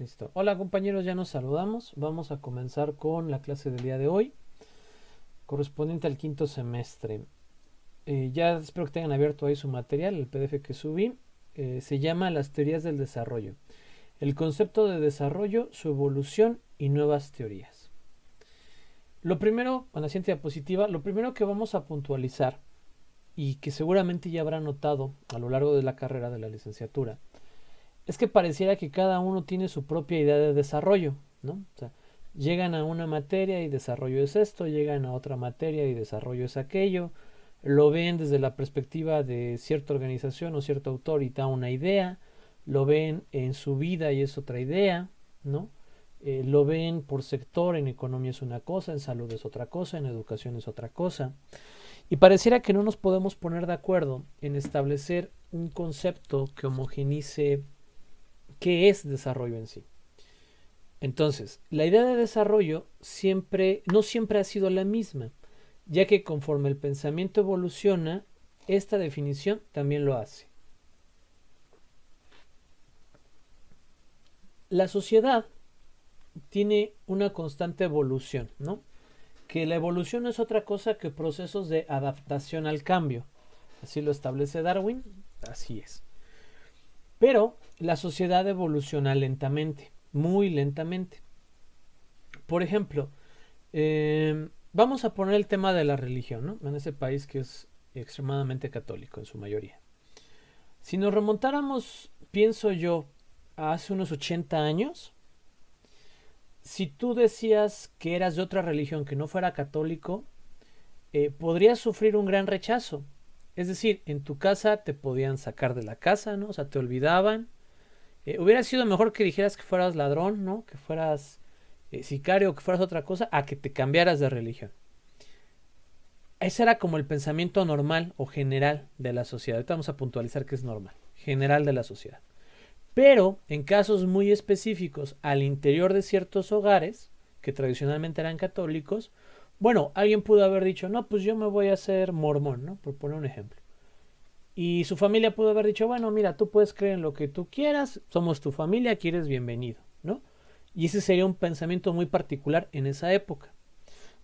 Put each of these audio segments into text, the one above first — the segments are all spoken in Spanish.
Listo. Hola compañeros, ya nos saludamos. Vamos a comenzar con la clase del día de hoy, correspondiente al quinto semestre. Ya espero que tengan abierto ahí su material, el PDF que subí. Se llama Las teorías del desarrollo. El concepto de desarrollo, su evolución y nuevas teorías. Lo primero, en la siguiente diapositiva, lo primero que vamos a puntualizar y que seguramente ya habrán notado a lo largo de la carrera de la licenciatura, es que pareciera que cada uno tiene su propia idea de desarrollo, ¿no? O sea, llegan a una materia y desarrollo es esto, llegan a otra materia y desarrollo es aquello, lo ven desde la perspectiva de cierta organización o cierto autor y da una idea, lo ven en su vida y es otra idea, ¿no? Lo ven por sector, en economía es una cosa, en salud es otra cosa, en educación es otra cosa. Y pareciera que no nos podemos poner de acuerdo en establecer un concepto que homogenice qué es desarrollo en sí. Entonces, la idea de desarrollo no siempre ha sido la misma, ya que conforme el pensamiento evoluciona, esta definición también lo hace. La sociedad tiene una constante evolución, ¿no? Que la evolución no es otra cosa que procesos de adaptación al cambio. Así lo establece Darwin, así es. Pero la sociedad evoluciona lentamente, muy lentamente. Por ejemplo, vamos a poner el tema de la religión, ¿no? En ese país que es extremadamente católico en su mayoría. Si nos remontáramos, pienso yo, a hace unos 80 años, si tú decías que eras de otra religión que no fuera católico, podrías sufrir un gran rechazo. Es decir, en tu casa te podían sacar de la casa, ¿no? O sea, te olvidaban. Hubiera sido mejor que dijeras que fueras ladrón, ¿no? Que fueras sicario o que fueras otra cosa, a que te cambiaras de religión. Ese era como el pensamiento normal o general de la sociedad. Ahorita vamos a puntualizar que es normal, general de la sociedad. Pero en casos muy específicos, al interior de ciertos hogares, que tradicionalmente eran católicos, bueno, alguien pudo haber dicho, no, pues yo me voy a hacer mormón, ¿no? Por poner un ejemplo. Y su familia pudo haber dicho, bueno, mira, tú puedes creer en lo que tú quieras, somos tu familia, aquí eres bienvenido, ¿no? Y ese sería un pensamiento muy particular en esa época.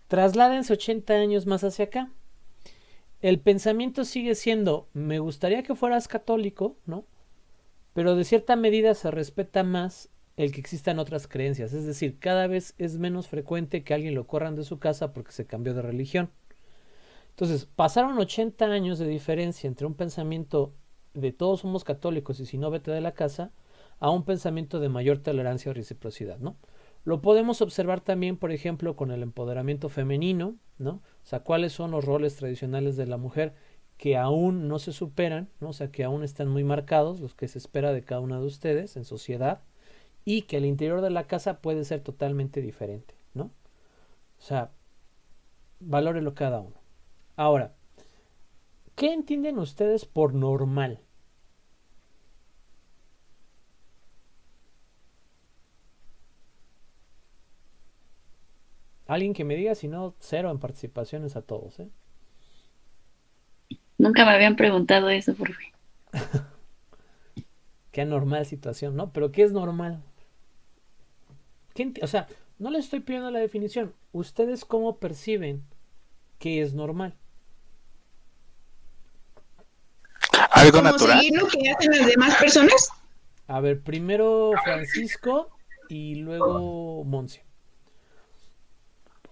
Trasládense 80 años más hacia acá. El pensamiento sigue siendo, me gustaría que fueras católico, ¿no? Pero de cierta medida se respeta más el que existan otras creencias. Es decir, cada vez es menos frecuente que alguien lo corran de su casa porque se cambió de religión. Entonces, pasaron 80 años de diferencia entre un pensamiento de todos somos católicos y si no vete de la casa, a un pensamiento de mayor tolerancia o reciprocidad, ¿no? Lo podemos observar también, por ejemplo, con el empoderamiento femenino, ¿no? O sea, cuáles son los roles tradicionales de la mujer que aún no se superan, ¿no? O sea, que aún están muy marcados, los que se espera de cada una de ustedes en sociedad, y que al interior de la casa puede ser totalmente diferente, ¿no? O sea, valórelo cada uno. Ahora, ¿qué entienden ustedes por normal? Alguien que me diga, si no, cero en participaciones a todos, ¿eh? Nunca me habían preguntado eso, profe. Qué anormal situación, ¿no? Pero ¿qué es normal? O sea, no les estoy pidiendo la definición. ¿Ustedes cómo perciben que es normal? ¿Algo Como natural? seguir lo que hacen las demás personas. A ver, primero Francisco y luego Monse.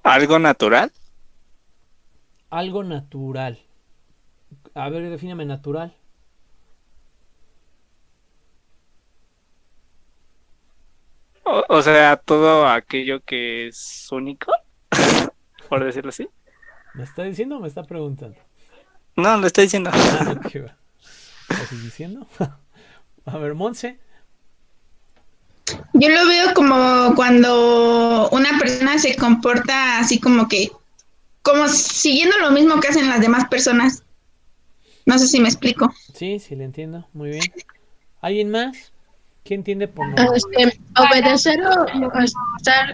¿Algo natural? Algo natural. A ver, defíname natural. O sea, todo aquello que es único, por decirlo así. ¿Me está diciendo o me está preguntando? No, lo estoy diciendo. Ah, ok, va. ¿Estás diciendo? A ver, Monse. Yo lo veo como cuando una persona se comporta así como siguiendo lo mismo que hacen las demás personas. No sé si me explico. Sí, sí, le entiendo. Muy bien. ¿Alguien más? ¿Qué entiende por normal? Obedecer o estar.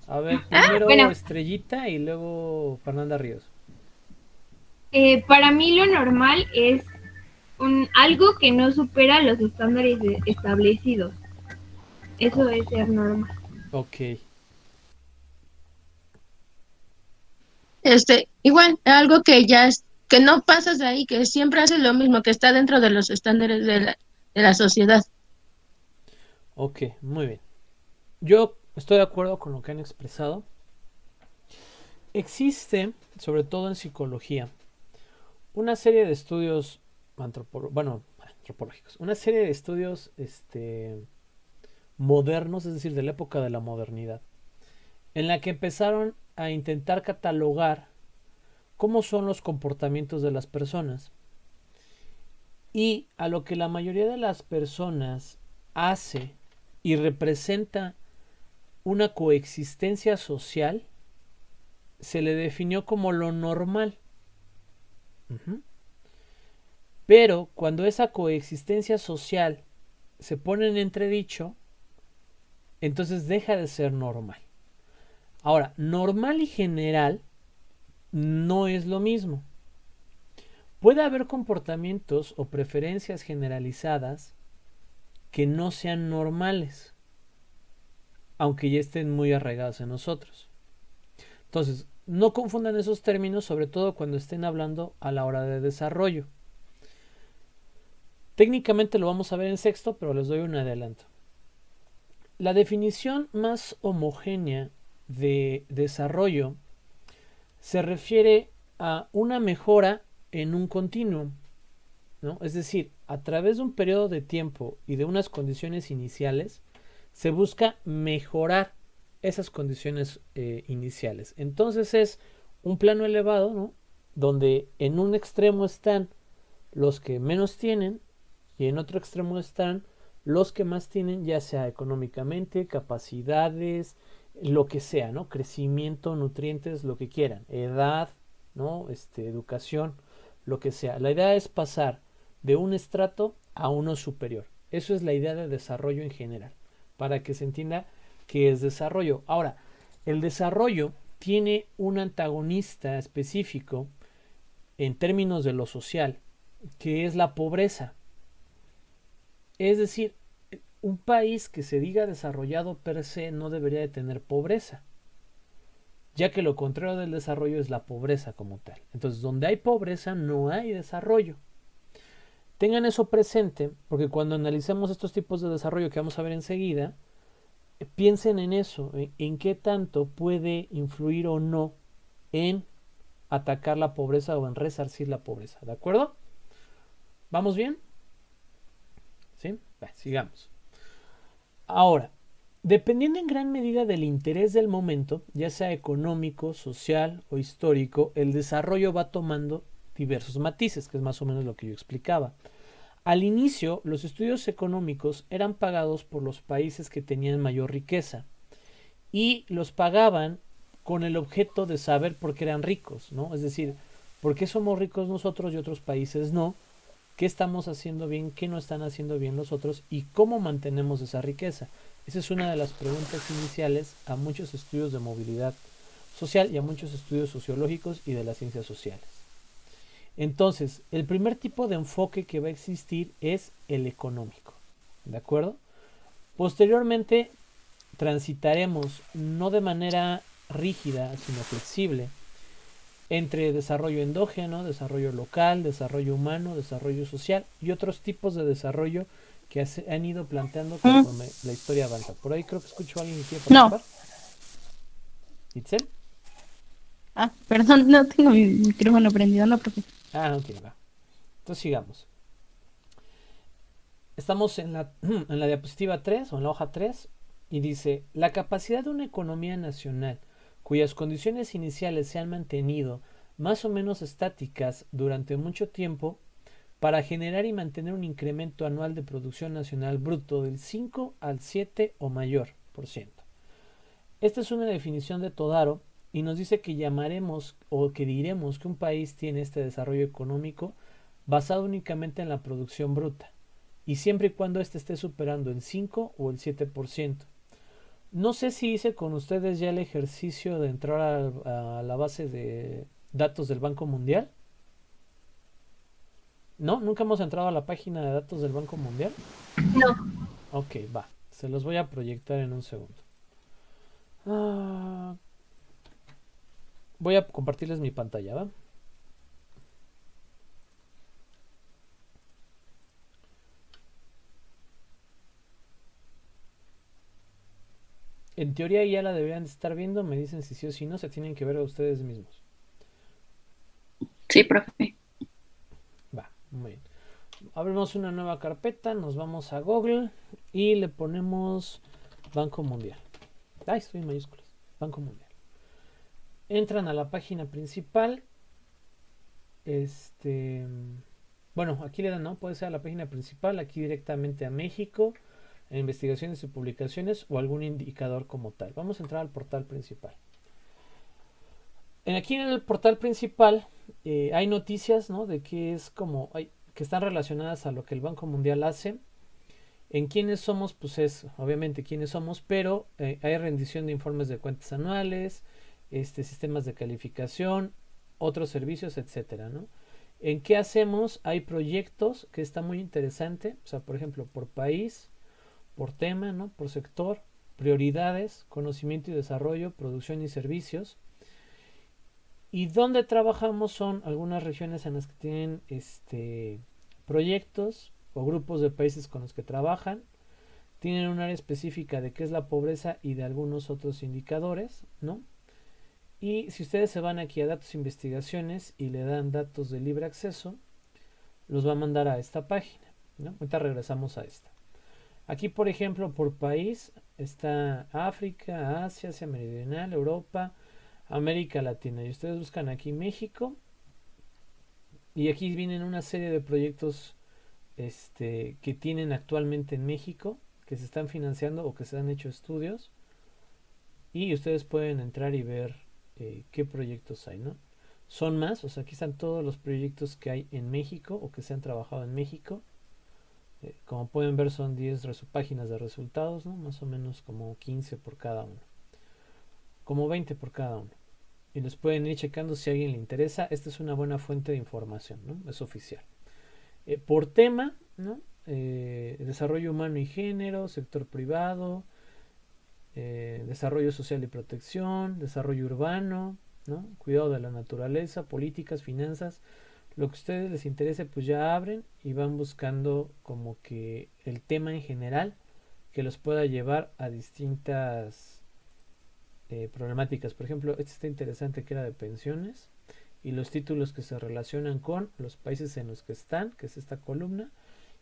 A ver, primero Bueno, Estrellita y luego Fernanda Ríos. para mí lo normal es algo que no supera los estándares establecidos. Eso es ser normal. Ok. Igual, algo que que no pasas de ahí, que siempre hace lo mismo, que está dentro de los estándares de la sociedad. Ok, muy bien. Yo estoy de acuerdo con lo que han expresado. Existe, sobre todo en psicología, una serie de estudios antropológicos, una serie de estudios modernos, es decir, de la época de la modernidad, en la que empezaron a intentar catalogar cómo son los comportamientos de las personas. Y a lo que la mayoría de las personas hace y representa una coexistencia social, se le definió como lo normal. Pero cuando esa coexistencia social se pone en entredicho, entonces deja de ser normal. Ahora, normal y general no es lo mismo. Puede haber comportamientos o preferencias generalizadas que no sean normales, aunque ya estén muy arraigados en nosotros. Entonces, no confundan esos términos, sobre todo cuando estén hablando a la hora de desarrollo. Técnicamente lo vamos a ver en sexto, pero les doy un adelanto. La definición más homogénea de desarrollo se refiere a una mejora en un continuum, ¿no? Es decir, a través de un periodo de tiempo y de unas condiciones iniciales, se busca mejorar esas condiciones iniciales. Entonces es un plano elevado, ¿no? Donde en un extremo están los que menos tienen y en otro extremo están los que más tienen, ya sea económicamente, capacidades, lo que sea, ¿no? Crecimiento, nutrientes, lo que quieran, edad, ¿no? Educación, lo que sea. La idea es pasar de un estrato a uno superior. Eso es la idea de desarrollo en general, para que se entienda qué es desarrollo. Ahora, el desarrollo tiene un antagonista específico en términos de lo social, que es la pobreza. Es decir, un país que se diga desarrollado per se no debería de tener pobreza, ya que lo contrario del desarrollo es la pobreza como tal. Entonces, donde hay pobreza no hay desarrollo. Tengan eso presente, porque cuando analicemos estos tipos de desarrollo que vamos a ver enseguida, piensen en eso, en qué tanto puede influir o no en atacar la pobreza o en resarcir la pobreza. ¿De acuerdo? ¿Vamos bien? ¿Sí? Sigamos. Ahora, dependiendo en gran medida del interés del momento, ya sea económico, social o histórico, el desarrollo va tomando diversos matices, que es más o menos lo que yo explicaba. Al inicio, los estudios económicos eran pagados por los países que tenían mayor riqueza y los pagaban con el objeto de saber por qué eran ricos, ¿no? Es decir, ¿por qué somos ricos nosotros y otros países no? ¿Qué estamos haciendo bien? ¿Qué no están haciendo bien los otros? ¿Y cómo mantenemos esa riqueza? Esa es una de las preguntas iniciales a muchos estudios de movilidad social y a muchos estudios sociológicos y de las ciencias sociales. Entonces, el primer tipo de enfoque que va a existir es el económico, ¿de acuerdo? Posteriormente, transitaremos no de manera rígida, sino flexible, entre desarrollo endógeno, desarrollo local, desarrollo humano, desarrollo social y otros tipos de desarrollo que han ido planteando conforme la historia avanza. Por ahí creo que escucho a alguien que quiere participar. No. ¿Itzel? Perdón, no tengo mi micrófono prendido, no, profe. Ok, va. Entonces sigamos. Estamos en la diapositiva 3 o en la hoja 3 y dice, la capacidad de una economía nacional cuyas condiciones iniciales se han mantenido más o menos estáticas durante mucho tiempo para generar y mantener un incremento anual de producción nacional bruto del 5 al 7 o mayor por ciento. Esta es una definición de Todaro y nos dice que llamaremos o que diremos que un país tiene este desarrollo económico basado únicamente en la producción bruta y siempre y cuando éste esté superando el 5 o el 7%. No sé si hice con ustedes ya el ejercicio de entrar a la base de datos del Banco Mundial. ¿No? ¿Nunca hemos entrado a la página de datos del Banco Mundial? No. Ok, va. Se los voy a proyectar en un segundo. Voy a compartirles mi pantalla, ¿va? En teoría ya la deberían de estar viendo. Me dicen si sí o si no. Se tienen que ver a ustedes mismos. Sí, profe. Va, muy bien. Abrimos una nueva carpeta. Nos vamos a Google. Y le ponemos Banco Mundial. Ay, estoy en mayúsculas. Banco Mundial. Entran a la página principal. Bueno, aquí le dan, ¿no? Puede ser a la página principal. Aquí directamente a México. En investigaciones y publicaciones o algún indicador como tal. Vamos a entrar al portal principal. Aquí en el portal principal hay noticias, ¿no? De que es como que están relacionadas a lo que el Banco Mundial hace. En quiénes somos, pues es obviamente quiénes somos, pero hay rendición de informes de cuentas anuales, sistemas de calificación, otros servicios, etcétera, ¿no? En qué hacemos, hay proyectos que está muy interesante, o sea, por ejemplo, por país, por tema, ¿no? Por sector, prioridades, conocimiento y desarrollo, producción y servicios. Y donde trabajamos son algunas regiones en las que tienen proyectos o grupos de países con los que trabajan. Tienen un área específica de qué es la pobreza y de algunos otros indicadores, ¿no? Y si ustedes se van aquí a datos e investigaciones y le dan datos de libre acceso, los va a mandar a esta página, ¿no? Ahorita regresamos a esta. Aquí, por ejemplo, por país está África, Asia, Asia Meridional, Europa, América Latina. Y ustedes buscan aquí México. Y aquí vienen una serie de proyectos que tienen actualmente en México, que se están financiando o que se han hecho estudios. Y ustedes pueden entrar y ver qué proyectos hay, ¿no? Son más, o sea, aquí están todos los proyectos que hay en México o que se han trabajado en México. Como pueden ver son 10 páginas de resultados, ¿no? Más o menos como 15 por cada uno. Como 20 por cada uno. Y los pueden ir checando si a alguien le interesa. Esta es una buena fuente de información, ¿no? Es oficial. Por tema, ¿no? Desarrollo humano y género, sector privado, desarrollo social y protección, desarrollo urbano, ¿no? Cuidado de la naturaleza, políticas, finanzas. Lo que a ustedes les interese, pues ya abren y van buscando como que el tema en general que los pueda llevar a distintas problemáticas. Por ejemplo, este está interesante, que era de pensiones y los títulos que se relacionan con los países en los que están, que es esta columna,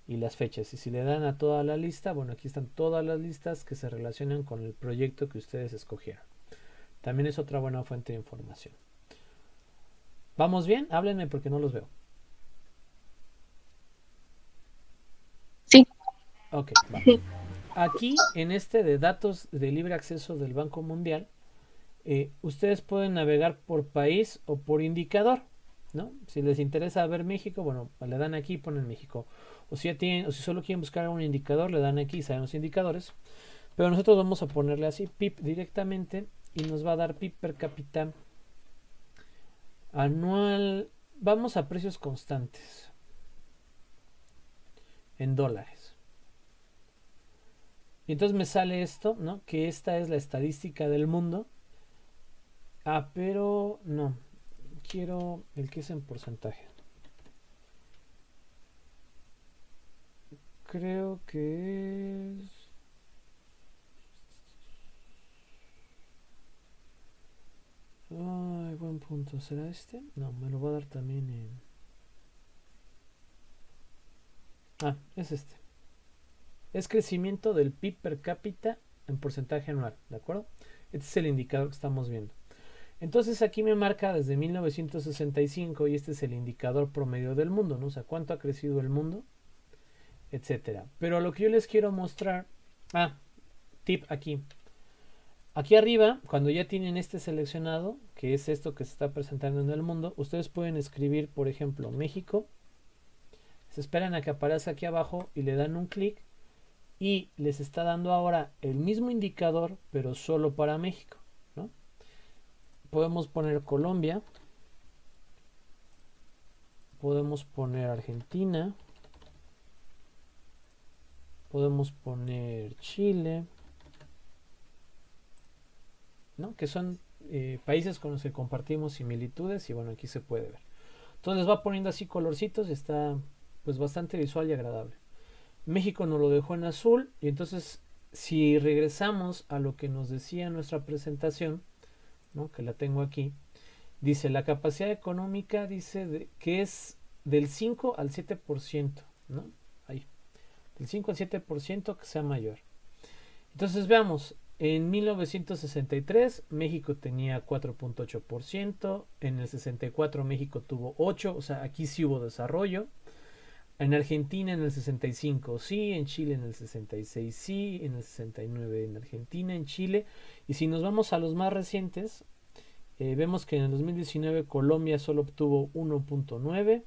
y las fechas. Y si le dan a toda la lista, bueno, aquí están todas las listas que se relacionan con el proyecto que ustedes escogieron. También es otra buena fuente de información. ¿Vamos bien? Háblenme porque no los veo. Sí. Ok, vamos. Aquí, en de datos de libre acceso del Banco Mundial, ustedes pueden navegar por país o por indicador, ¿no? Si les interesa ver México, bueno, le dan aquí y ponen México. O si solo quieren buscar un indicador, le dan aquí y salen los indicadores. Pero nosotros vamos a ponerle así, PIB directamente, y nos va a dar PIB per cápita anual. Vamos a precios constantes en dólares. Y entonces me sale esto, ¿no? Que esta es la estadística del mundo. Pero no. Quiero el que es en porcentaje. Creo que es... Ay, buen punto. ¿Será este? No, me lo va a dar también en... es este. Es crecimiento del PIB per cápita en porcentaje anual, ¿de acuerdo? Este es el indicador que estamos viendo. Entonces aquí me marca desde 1965 y este es el indicador promedio del mundo, ¿no? O sea, cuánto ha crecido el mundo, etcétera. Pero lo que yo les quiero mostrar... tip aquí. Aquí arriba, cuando ya tienen este seleccionado, que es esto que se está presentando en el mundo, ustedes pueden escribir, por ejemplo, México. Se esperan a que aparezca aquí abajo y le dan un clic y les está dando ahora el mismo indicador, pero solo para México, ¿no? Podemos poner Colombia, podemos poner Argentina, Podemos poner Chile, ¿no? Que son países con los que compartimos similitudes y bueno, aquí se puede ver. Entonces les va poniendo así colorcitos y está pues bastante visual y agradable. México nos lo dejó en azul y entonces si regresamos a lo que nos decía nuestra presentación, ¿no? Que la tengo aquí, dice la capacidad económica, dice que es del 5 al 7%, ¿no? Ahí, del 5 al 7% que sea mayor. Entonces veamos, en 1963 México tenía 4.8%, en el 64 México tuvo 8%, o sea, aquí sí hubo desarrollo. En Argentina en el 65 sí, en Chile en el 66 sí, en el 69 en Argentina, en Chile. Y si nos vamos a los más recientes, vemos que en el 2019 Colombia solo obtuvo 1.9%,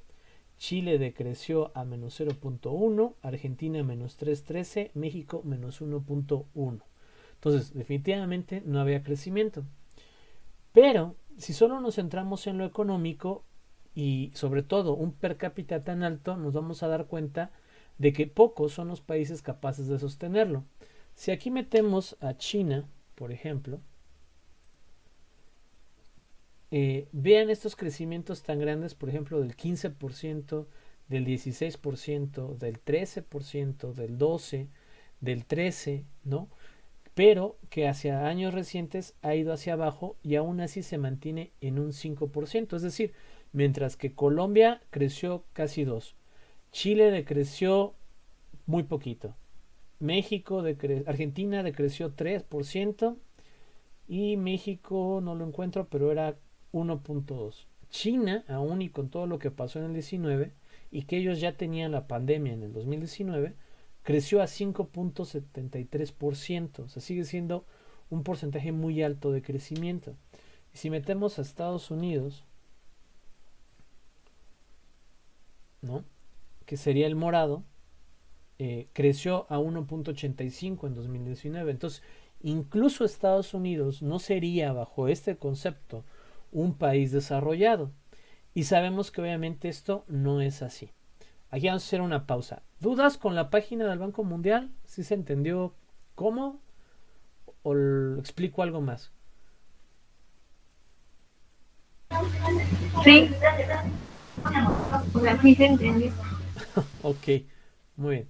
Chile decreció a menos 0.1%, Argentina menos 3.13%, México menos 1.1%. Entonces, definitivamente no había crecimiento. Pero, si solo nos centramos en lo económico y sobre todo un per cápita tan alto, nos vamos a dar cuenta de que pocos son los países capaces de sostenerlo. Si aquí metemos a China, por ejemplo, vean estos crecimientos tan grandes, por ejemplo, del 15%, del 16%, del 13%, del 12%, del 13%, ¿no? Pero que hacia años recientes ha ido hacia abajo y aún así se mantiene en un 5%. Es decir, mientras que Colombia creció casi 2%, Chile decreció muy poquito, Argentina decreció 3% y México no lo encuentro, pero era 1.2%. China, aún y con todo lo que pasó en el 19 y que ellos ya tenían la pandemia en el 2019, creció a 5.73%, o sea, sigue siendo un porcentaje muy alto de crecimiento. Y si metemos a Estados Unidos, ¿no? Que sería el morado, creció a 1.85 en 2019. Entonces, incluso Estados Unidos no sería bajo este concepto un país desarrollado. Y sabemos que obviamente esto no es así. Aquí vamos a hacer una pausa. ¿Dudas con la página del Banco Mundial? ¿Sí se entendió cómo? ¿O explico algo más? Sí. O sea, sí se entendió. Ok, muy bien.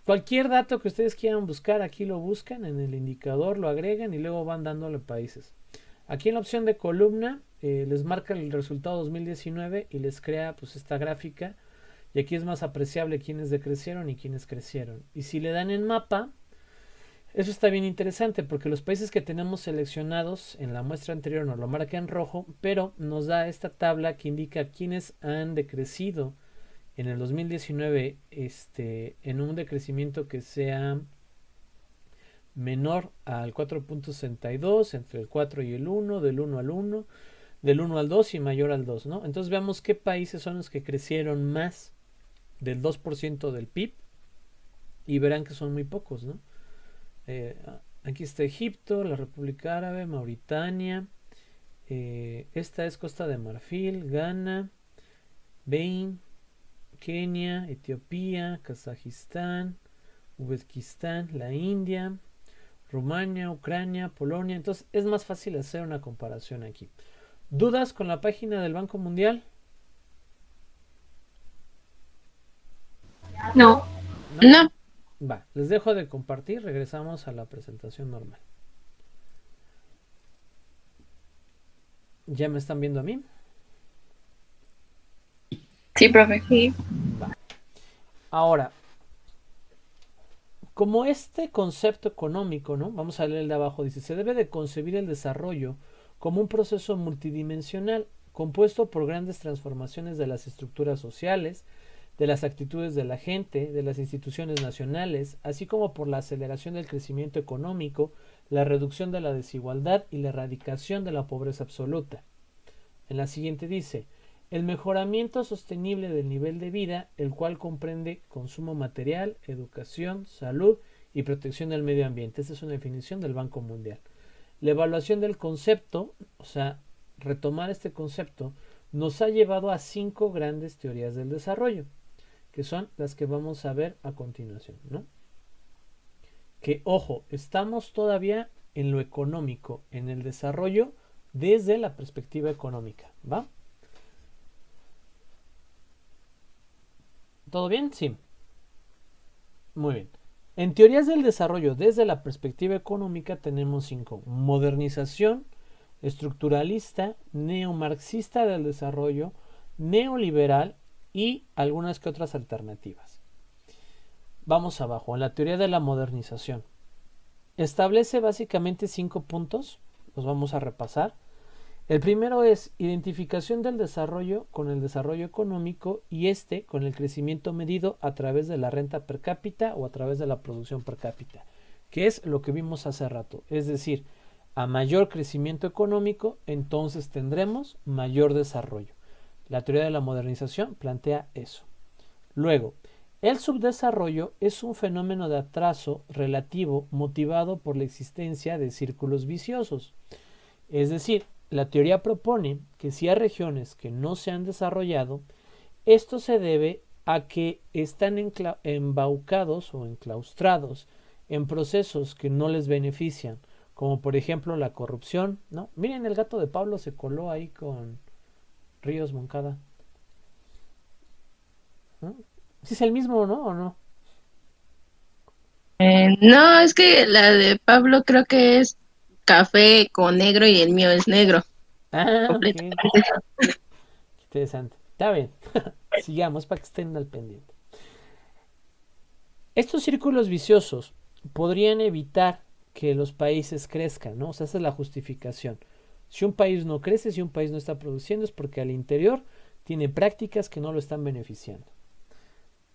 Cualquier dato que ustedes quieran buscar, aquí lo buscan, en el indicador lo agregan y luego van dándole países. Aquí en la opción de columna les marca el resultado 2019 y les crea pues esta gráfica. Y aquí es más apreciable quiénes decrecieron y quiénes crecieron. Y si le dan en mapa, eso está bien interesante porque los países que tenemos seleccionados en la muestra anterior nos lo marca en rojo, pero nos da esta tabla que indica quiénes han decrecido en el 2019 en un decrecimiento que sea menor al 4.62, entre el 4 y el 1, del 1 al 1, del 1 al 2 y mayor al 2, ¿no? Entonces veamos qué países son los que crecieron más del 2% del PIB y verán que son muy pocos, ¿no? Aquí está Egipto, la República Árabe, Mauritania, esta es Costa de Marfil, Ghana, Benin, Kenia, Etiopía, Kazajistán, Uzbekistán, la India, Rumania, Ucrania, Polonia. Entonces es más fácil hacer una comparación aquí. ¿Dudas con la página del Banco Mundial? No. No. Va, les dejo de compartir, regresamos a la presentación normal. ¿Ya me están viendo a mí? Sí, profe. Sí. Va. Ahora, como este concepto económico, ¿no? Vamos a leer el de abajo, dice, se debe de concebir el desarrollo como un proceso multidimensional compuesto por grandes transformaciones de las estructuras sociales, de las actitudes de la gente, de las instituciones nacionales, así como por la aceleración del crecimiento económico, la reducción de la desigualdad y la erradicación de la pobreza absoluta. En la siguiente dice, el mejoramiento sostenible del nivel de vida, el cual comprende consumo material, educación, salud y protección del medio ambiente. Esta es una definición del Banco Mundial. La evaluación del concepto, o sea, retomar este concepto, nos ha llevado a 5 grandes teorías del desarrollo. que son las que vamos a ver a continuación, ¿no? Que, ojo, estamos todavía en lo económico, en el desarrollo desde la perspectiva económica, ¿va? ¿Todo bien? Sí. Muy bien. En teorías del desarrollo desde la perspectiva económica tenemos 5. Modernización, estructuralista, neomarxista del desarrollo, neoliberal y algunas que otras alternativas. Vamos abajo, en la teoría de la modernización. Establece básicamente 5 puntos, los vamos a repasar. El primero es identificación del desarrollo con el desarrollo económico y con el crecimiento medido a través de la renta per cápita o a través de la producción per cápita, que es lo que vimos hace rato. Es decir, a mayor crecimiento económico, entonces tendremos mayor desarrollo. La teoría de la modernización plantea eso. Luego, el subdesarrollo es un fenómeno de atraso relativo motivado por la existencia de círculos viciosos. Es decir, la teoría propone que si hay regiones que no se han desarrollado, esto se debe a que están embaucados o enclaustrados en procesos que no les benefician, como por ejemplo la corrupción, ¿no? Miren, el gato de Pablo se coló ahí con Ríos Moncada. ¿No? ¿Sí es el mismo, no? ¿O no? No, es que la de Pablo creo que es café con negro y el mío es negro. Ah, ok. Completamente. Interesante. Está bien. Sigamos para que estén al pendiente. Estos círculos viciosos podrían evitar que los países crezcan, ¿no? O sea, esa es la justificación. Si un país no crece, si un país no está produciendo, es porque al interior tiene prácticas que no lo están beneficiando.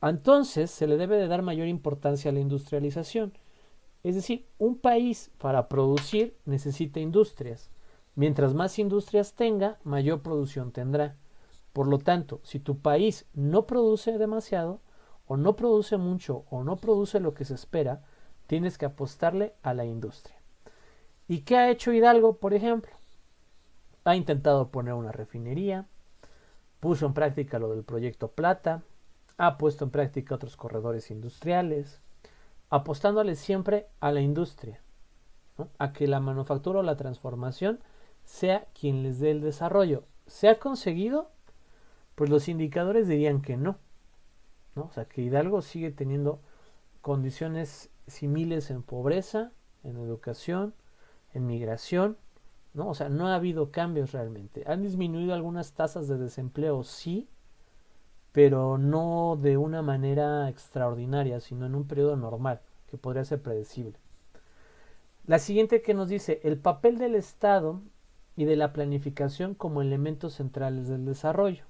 Entonces, se le debe de dar mayor importancia a la industrialización. Es decir, un país para producir necesita industrias. Mientras más industrias tenga, mayor producción tendrá. Por lo tanto, si tu país no produce demasiado, o no produce mucho, o no produce lo que se espera, tienes que apostarle a la industria. ¿Y qué ha hecho Hidalgo, por ejemplo? Ha intentado poner una refinería, puso en práctica lo del proyecto Plata, ha puesto en práctica otros corredores industriales, apostándole siempre a la industria, ¿no? A que la manufactura o la transformación sea quien les dé el desarrollo. ¿Se ha conseguido? Pues los indicadores dirían que no, ¿no? O sea, que Hidalgo sigue teniendo condiciones similares en pobreza, en educación, en migración, ¿no? O sea, no ha habido cambios realmente. Han disminuido algunas tasas de desempleo, sí, pero no de una manera extraordinaria, sino en un periodo normal, que podría ser predecible. La siguiente que nos dice, el papel del Estado y de la planificación como elementos centrales del desarrollo.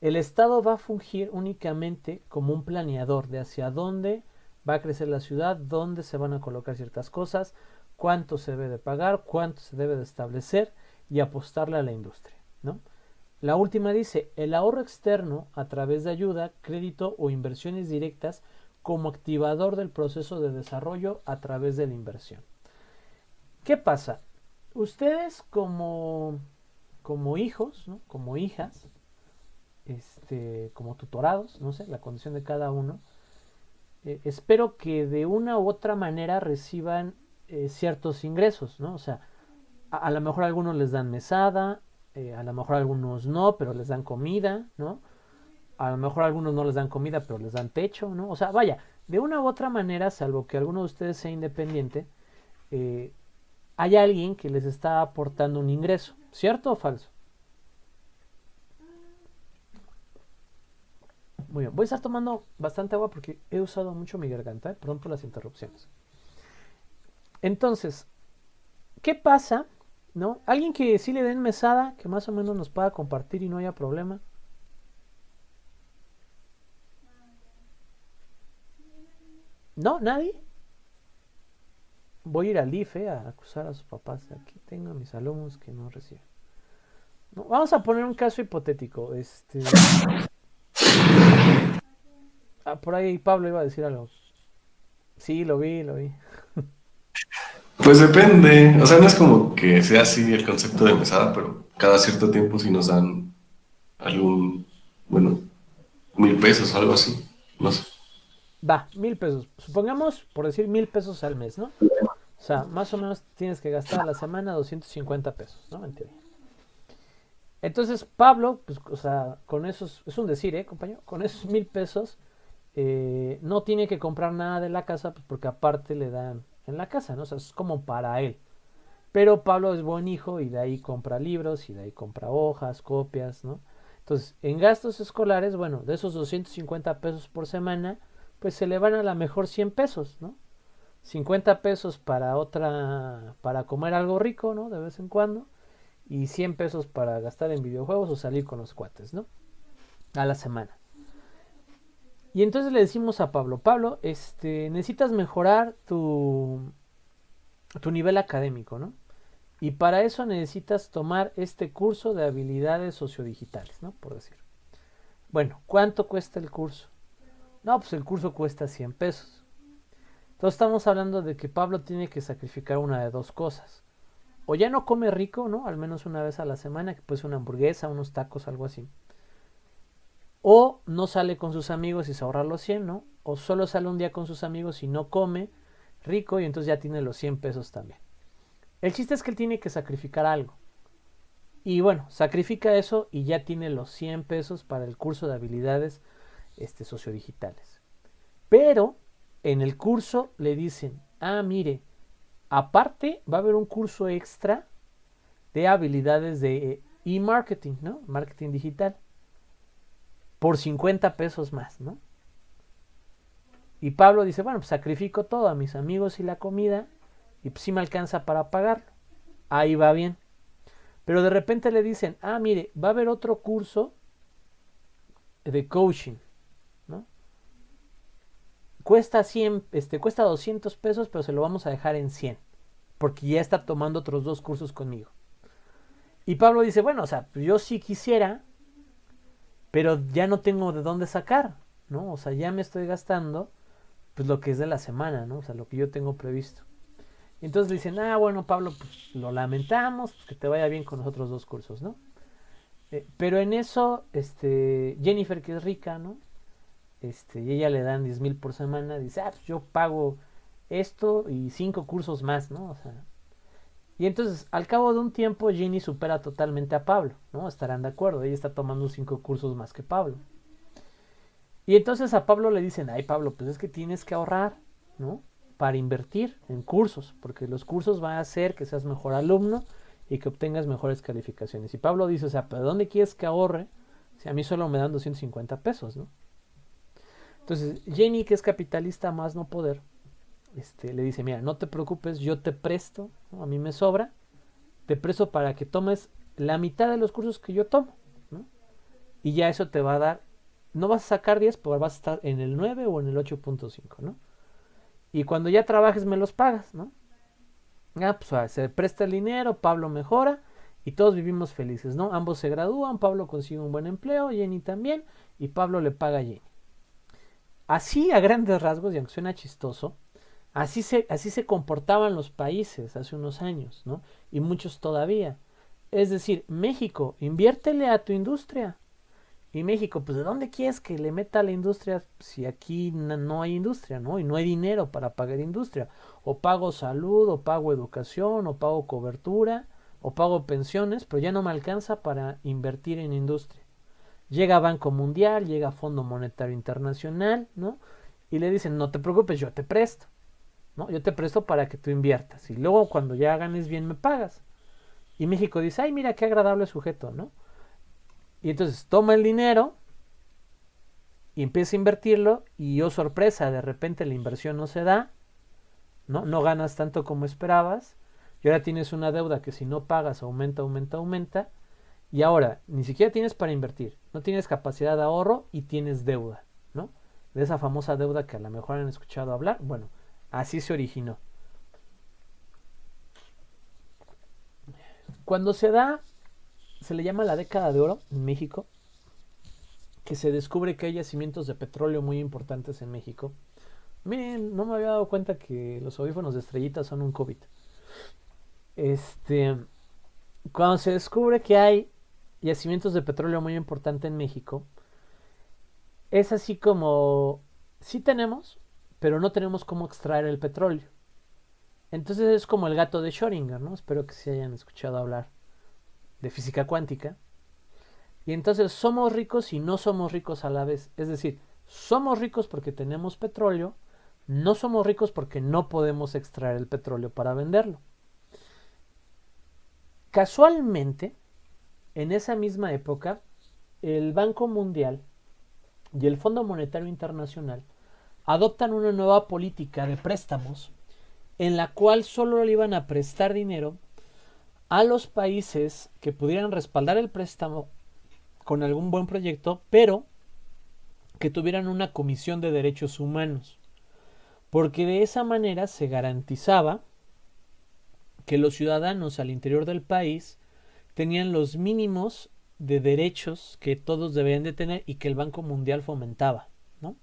El Estado va a fungir únicamente como un planeador de hacia dónde va a crecer la ciudad, dónde se van a colocar ciertas cosas, cuánto se debe de pagar, cuánto se debe de establecer y apostarle a la industria, ¿no? La última dice, el ahorro externo a través de ayuda, crédito o inversiones directas como activador del proceso de desarrollo a través de la inversión. ¿Qué pasa? Ustedes como hijos, ¿no? Como hijas, como tutorados, no sé, la condición de cada uno, espero que de una u otra manera reciban ciertos ingresos, ¿no? O sea, a lo mejor a algunos les dan mesada, a lo mejor a algunos no, pero les dan comida, ¿no? A lo mejor a algunos no les dan comida, pero les dan techo, ¿no? O sea, vaya, de una u otra manera, salvo que alguno de ustedes sea independiente, hay alguien que les está aportando un ingreso, ¿cierto o falso? Muy bien, voy a estar tomando bastante agua porque he usado mucho mi garganta, perdón por las interrupciones. Entonces, ¿qué pasa? ¿No? Alguien que sí le den mesada, que más o menos nos pueda compartir y no haya problema. ¿No? ¿Nadie? Voy a ir al IFE a acusar a sus papás. Aquí tengo a mis alumnos que no reciben. No, vamos a poner un caso hipotético. Por ahí Pablo iba a decir algo. Sí, lo vi. Pues depende, o sea, no es como que sea así el concepto de mesada, pero cada cierto tiempo sí nos dan algún, bueno, 1,000 pesos o algo así. No sé. Va, 1,000 pesos. Supongamos, por decir 1,000 pesos al mes, ¿no? O sea, más o menos tienes que gastar a la semana 250 pesos, ¿no? En teoría. Entonces, Pablo, pues, o sea, con esos, es un decir, compañero? Con esos 1,000 pesos, no tiene que comprar nada de la casa, pues porque aparte le dan en la casa, ¿no? O sea, es como para él. Pero Pablo es buen hijo y de ahí compra libros y de ahí compra hojas, copias, ¿no? Entonces, en gastos escolares, bueno, de esos 250 pesos por semana, pues se le van a la mejor 100 pesos, ¿no? 50 pesos para comer algo rico, ¿no? De vez en cuando. Y 100 pesos para gastar en videojuegos o salir con los cuates, ¿no? A la semana. Y entonces le decimos a Pablo, Pablo, necesitas mejorar tu nivel académico, ¿no? Y para eso necesitas tomar este curso de habilidades sociodigitales, ¿no? Por decir. Bueno, ¿cuánto cuesta el curso? No, pues el curso cuesta 100 pesos. Entonces estamos hablando de que Pablo tiene que sacrificar una de dos cosas. O ya no come rico, ¿no? Al menos una vez a la semana, que puede ser una hamburguesa, unos tacos, algo así. O no sale con sus amigos y se ahorra los 100, ¿no? O solo sale un día con sus amigos y no come rico y entonces ya tiene los 100 pesos también. El chiste es que él tiene que sacrificar algo. Y bueno, sacrifica eso y ya tiene los 100 pesos para el curso de habilidades sociodigitales. Pero en el curso le dicen, mire, aparte va a haber un curso extra de habilidades de e-marketing, ¿no? Marketing digital. Por 50 pesos más, ¿no? Y Pablo dice, bueno, pues sacrifico todo, a mis amigos y la comida, y pues sí me alcanza para pagarlo. Ahí va bien. Pero de repente le dicen, mire, va a haber otro curso de coaching, ¿no? Cuesta 200 pesos, pero se lo vamos a dejar en 100, porque ya está tomando otros 2 cursos conmigo. Y Pablo dice, bueno, o sea, yo sí quisiera, pero ya no tengo de dónde sacar, ¿no? O sea, ya me estoy gastando, pues lo que es de la semana, ¿no? O sea, lo que yo tengo previsto. Y entonces le dicen, bueno, Pablo, pues lo lamentamos, pues que te vaya bien con los otros 2 cursos, ¿no? Pero en eso, Jennifer, que es rica, ¿no? Y ella le dan 10,000 por semana, dice, pues yo pago esto y 5 cursos más, ¿no? O sea, y entonces, al cabo de un tiempo, Jenny supera totalmente a Pablo, ¿no? Estarán de acuerdo, ella está tomando 5 cursos más que Pablo. Y entonces a Pablo le dicen, Pablo, pues es que tienes que ahorrar, ¿no? Para invertir en cursos, porque los cursos van a hacer que seas mejor alumno y que obtengas mejores calificaciones. Y Pablo dice, o sea, ¿pero dónde quieres que ahorre? Si a mí solo me dan 250 pesos, ¿no? Entonces, Jenny, que es capitalista más no poder, le dice, mira, no te preocupes, yo te presto, ¿no? A mí me sobra, te presto para que tomes la mitad de los cursos que yo tomo, ¿no? Y ya eso te va a dar, no vas a sacar 10, pero vas a estar en el 9 o en el 8.5, ¿no? Y cuando ya trabajes me los pagas, ¿no? Pues se presta el dinero, Pablo mejora y todos vivimos felices, ¿no? Ambos se gradúan, Pablo consigue un buen empleo, Jenny también, y Pablo le paga a Jenny. Así a grandes rasgos, y aunque suena chistoso, así se comportaban los países hace unos años, ¿no? Y muchos todavía. Es decir, México, inviértele a tu industria. Y México, pues ¿de dónde quieres que le meta a la industria si aquí no hay industria, ¿no? Y no hay dinero para pagar industria. O pago salud, o pago educación, o pago cobertura, o pago pensiones, pero ya no me alcanza para invertir en industria. Llega Banco Mundial, llega Fondo Monetario Internacional, ¿no? Y le dicen, no te preocupes, yo te presto, ¿no? Yo te presto para que tú inviertas. Y luego cuando ya ganes bien me pagas. Y México dice, mira qué agradable sujeto, ¿no? Y entonces toma el dinero y empieza a invertirlo y sorpresa, de repente la inversión no se da, ¿no? No ganas tanto como esperabas y ahora tienes una deuda que si no pagas aumenta y ahora ni siquiera tienes para invertir, no tienes capacidad de ahorro y tienes deuda, ¿no? De esa famosa deuda que a lo mejor han escuchado hablar. Bueno, así se originó. Cuando se le llama la década de oro en México, que se descubre que hay yacimientos de petróleo muy importantes en México. Miren, no me había dado cuenta que los audífonos de estrellitas son un COVID. Cuando se descubre que hay yacimientos de petróleo muy importantes en México, es así como, sí tenemos, pero no tenemos cómo extraer el petróleo. Entonces es como el gato de Schrödinger, ¿no? Espero que se hayan escuchado hablar de física cuántica. Y entonces somos ricos y no somos ricos a la vez. Es decir, somos ricos porque tenemos petróleo, no somos ricos porque no podemos extraer el petróleo para venderlo. Casualmente, en esa misma época, el Banco Mundial y el Fondo Monetario Internacional adoptan una nueva política de préstamos en la cual solo le iban a prestar dinero a los países que pudieran respaldar el préstamo con algún buen proyecto, pero que tuvieran una comisión de derechos humanos, porque de esa manera se garantizaba que los ciudadanos al interior del país tenían los mínimos de derechos que todos debían de tener y que el Banco Mundial fomentaba, ¿no?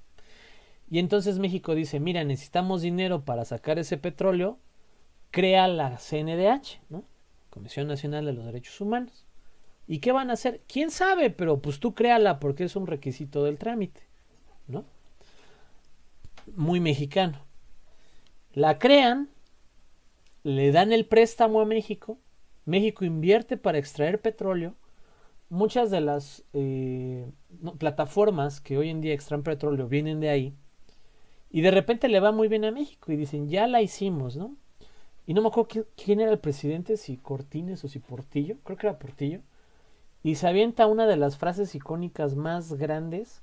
Y entonces México dice, mira, necesitamos dinero para sacar ese petróleo, crea la CNDH, ¿no? Comisión Nacional de los Derechos Humanos. ¿Y qué van a hacer? ¿Quién sabe? Pero pues tú créala porque es un requisito del trámite, ¿no? Muy mexicano. La crean, le dan el préstamo a México, México invierte para extraer petróleo. Muchas de las plataformas que hoy en día extraen petróleo vienen de ahí. Y de repente le va muy bien a México y dicen, ya la hicimos, ¿no? Y no me acuerdo quién era el presidente, si Cortines o si Portillo, creo que era Portillo. Y se avienta una de las frases icónicas más grandes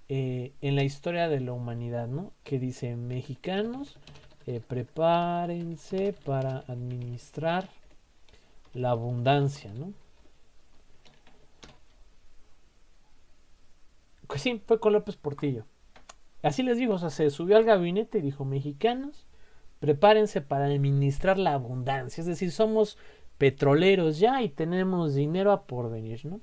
en la historia de la humanidad, ¿no? Que dice, mexicanos, prepárense para administrar la abundancia, ¿no? Pues sí, fue con López Portillo. Así les digo, o sea, se subió al gabinete y dijo, mexicanos, prepárense para administrar la abundancia. Es decir, somos petroleros ya y tenemos dinero a por venir, ¿no?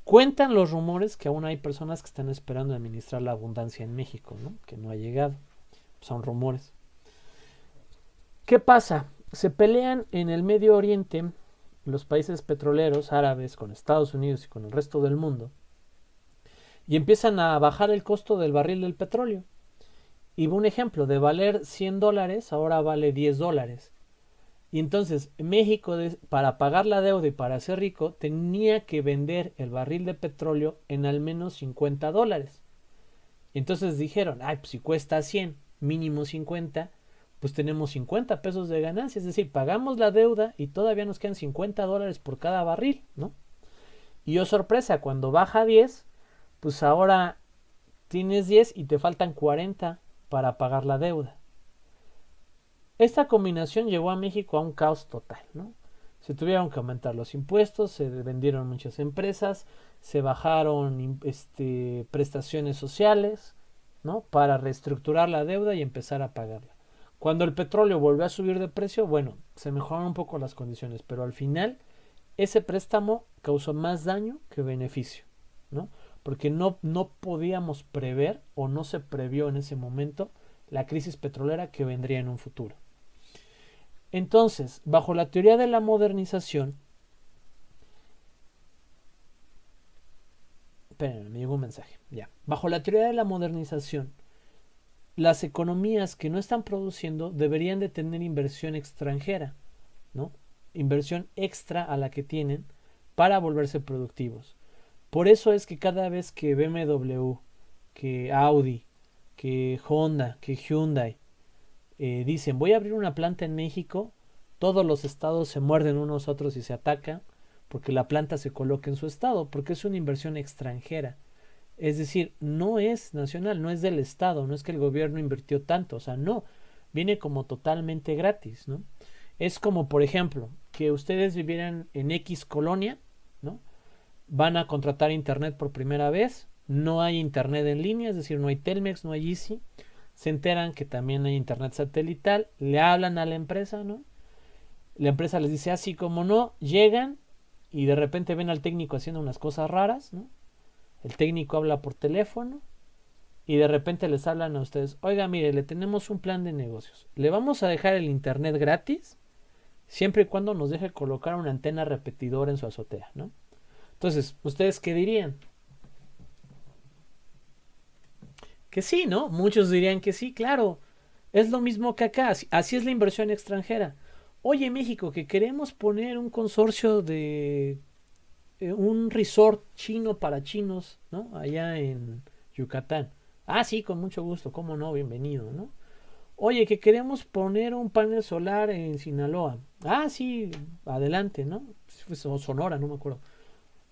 Cuentan los rumores que aún hay personas que están esperando administrar la abundancia en México, ¿no? Que no ha llegado. Son rumores. ¿Qué pasa? Se pelean en el Medio Oriente los países petroleros árabes con Estados Unidos y con el resto del mundo y empiezan a bajar el costo del barril del petróleo. Y un ejemplo, de valer $100 ahora vale $10. Y entonces México, para pagar la deuda y para ser rico, tenía que vender el barril de petróleo en al menos $50. Y entonces dijeron, ay, pues si cuesta 100, mínimo 50, pues tenemos 50 pesos de ganancia. Es decir, pagamos la deuda y todavía nos quedan $50 por cada barril, ¿no? Y oh sorpresa, cuando baja a 10, pues ahora tienes 10 y te faltan 40 para pagar la deuda. Esta combinación llevó a México a un caos total, ¿no? Se tuvieron que aumentar los impuestos, se vendieron muchas empresas, se bajaron prestaciones sociales, ¿no? Para reestructurar la deuda y empezar a pagarla. Cuando el petróleo volvió a subir de precio, bueno, se mejoraron un poco las condiciones, pero al final ese préstamo causó más daño que beneficio, ¿no? Porque no podíamos prever o no se previó en ese momento la crisis petrolera que vendría en un futuro. Entonces, bajo la teoría de la modernización, espérenme, me llegó un mensaje, ya. Bajo la teoría de la modernización, las economías que no están produciendo deberían de tener inversión extranjera, ¿no? Inversión extra a la que tienen para volverse productivos. Por eso es que cada vez que BMW, que Audi, que Honda, que Hyundai dicen voy a abrir una planta en México, todos los estados se muerden unos a otros y se atacan porque la planta se coloca en su estado, porque es una inversión extranjera. Es decir, no es nacional, no es del estado, no es que el gobierno invirtió tanto, o sea, no, viene como totalmente gratis, ¿no? Es como, por ejemplo, que ustedes vivieran en X colonia, ¿no? Van a contratar internet por primera vez, no hay internet en línea, es decir, no hay Telmex, no hay Easy, se enteran que también hay internet satelital, le hablan a la empresa, ¿no? La empresa les dice así como no, llegan y de repente ven al técnico haciendo unas cosas raras, ¿no? El técnico habla por teléfono y de repente les hablan a ustedes, oiga, mire, le tenemos un plan de negocios, le vamos a dejar el internet gratis siempre y cuando nos deje colocar una antena repetidora en su azotea, ¿no? Entonces, ¿ustedes qué dirían? Que sí, ¿no? Muchos dirían que sí, claro. Es lo mismo que acá. Así es la inversión extranjera. Oye, México, que queremos poner un consorcio de un resort chino para chinos, ¿no? Allá en Yucatán. Ah, sí, con mucho gusto, cómo no, bienvenido, ¿no? Oye, que queremos poner un panel solar en Sinaloa. Ah, sí, adelante, ¿no? O Sonora, no me acuerdo.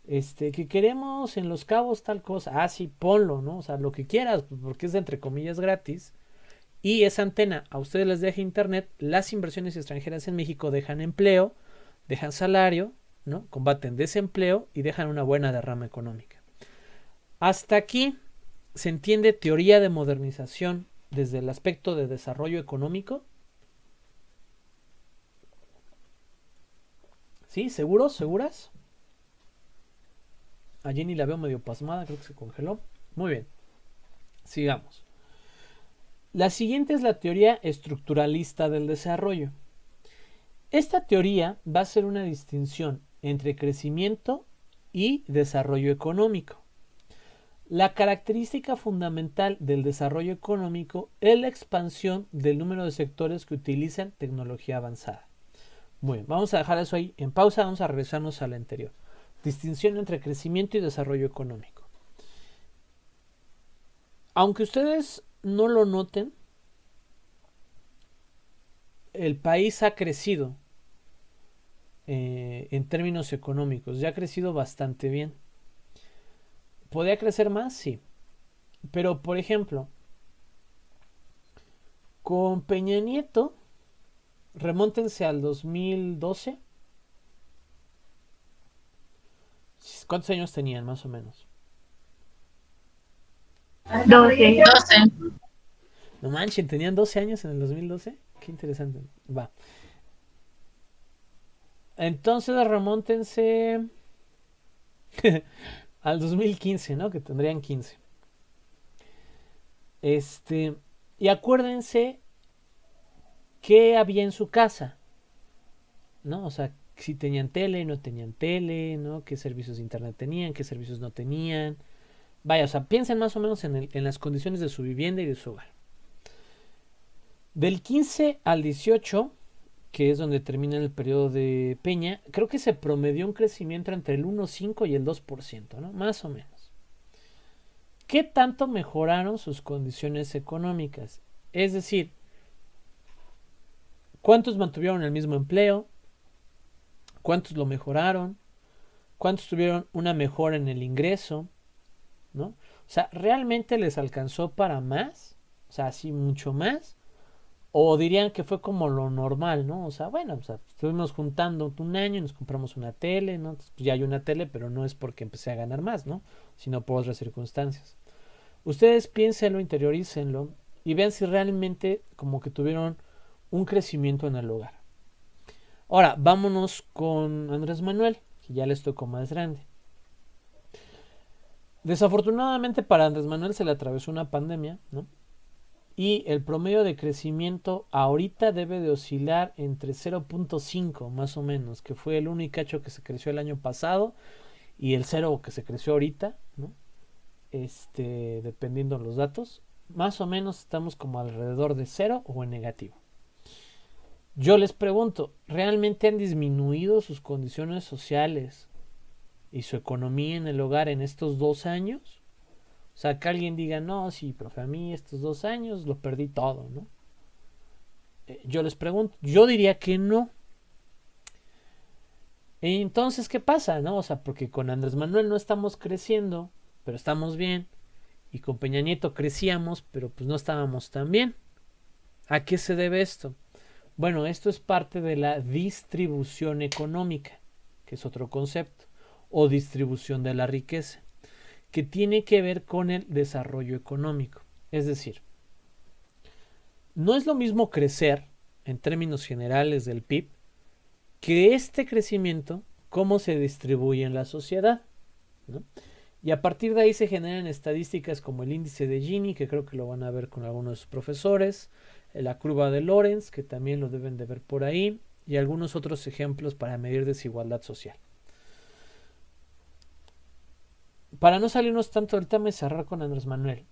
Que queremos en Los Cabos tal cosa. Ah, sí, ponlo, ¿no? O sea, lo que quieras, porque es de entre comillas gratis. Y esa antena a ustedes les deja internet. Las inversiones extranjeras en México dejan empleo, dejan salario, ¿no? Combaten desempleo y dejan una buena derrama económica. Hasta aquí se entiende teoría de modernización desde el aspecto de desarrollo económico. ¿Sí? ¿Seguros? ¿Seguras? A Jenny la veo medio pasmada, creo que se congeló. Muy bien. Sigamos. La siguiente es la teoría estructuralista del desarrollo. Esta teoría va a hacer una distinción entre crecimiento y desarrollo económico. La característica fundamental del desarrollo económico es la expansión del número de sectores que utilizan tecnología avanzada. Muy bien, vamos a dejar eso ahí en pausa, vamos a regresarnos a la anterior. Distinción entre crecimiento y desarrollo económico. Aunque ustedes no lo noten, el país ha crecido en términos económicos, ya ha crecido bastante bien. ¿Podría crecer más? Sí. Pero, por ejemplo, con Peña Nieto, remóntense al 2012. ¿Cuántos años tenían, más o menos? 12. No manchen, ¿tenían 12 años en el 2012? Qué interesante. Va. Entonces remóntense al 2015, ¿no? Que tendrían 15. Y acuérdense qué había en su casa, ¿no? O sea, si tenían tele, no tenían tele, ¿no? Qué servicios de internet tenían, qué servicios no tenían. Vaya, o sea, piensen más o menos en las condiciones de su vivienda y de su hogar. Del 15 al 18, que es donde termina el periodo de Peña, creo que se promedió un crecimiento entre el 1,5 y el 2%, ¿no? Más o menos. ¿Qué tanto mejoraron sus condiciones económicas? Es decir, ¿cuántos mantuvieron el mismo empleo? ¿Cuántos lo mejoraron? ¿Cuántos tuvieron una mejora en el ingreso? ¿No? O sea, ¿realmente les alcanzó para más? O sea, así mucho más. O dirían que fue como lo normal, ¿no? O sea, bueno, o sea, estuvimos juntando un año y nos compramos una tele, ¿no? Entonces, ya hay una tele, pero no es porque empecé a ganar más, ¿no? Sino por otras circunstancias. Ustedes piénsenlo, interiorícenlo y vean si realmente como que tuvieron un crecimiento en el hogar. Ahora, vámonos con Andrés Manuel, que ya les tocó más grande. Desafortunadamente para Andrés Manuel se le atravesó una pandemia, ¿no? Y el promedio de crecimiento ahorita debe de oscilar entre 0.5 más o menos, que fue el único cacho que se creció el año pasado y el 0 que se creció ahorita, ¿no? Dependiendo de los datos, más o menos estamos como alrededor de 0 o en negativo. Yo les pregunto, ¿realmente han disminuido sus condiciones sociales y su economía en el hogar en estos 2 años? O sea, que alguien diga, no, sí, profe, a mí estos 2 años lo perdí todo, ¿no? Yo les pregunto, yo diría que no. Entonces, ¿qué pasa, no? O sea, porque con Andrés Manuel no estamos creciendo, pero estamos bien. Y con Peña Nieto crecíamos, pero pues no estábamos tan bien. ¿A qué se debe esto? Bueno, esto es parte de la distribución económica, que es otro concepto, o distribución de la riqueza, que tiene que ver con el desarrollo económico. Es decir, no es lo mismo crecer en términos generales del PIB que este crecimiento, cómo se distribuye en la sociedad, ¿no? Y a partir de ahí se generan estadísticas como el índice de Gini, que creo que lo van a ver con algunos de sus profesores, la curva de Lorenz, que también lo deben de ver por ahí, y algunos otros ejemplos para medir desigualdad social. Para no salirnos tanto del tema y cerrar con Andrés Manuel,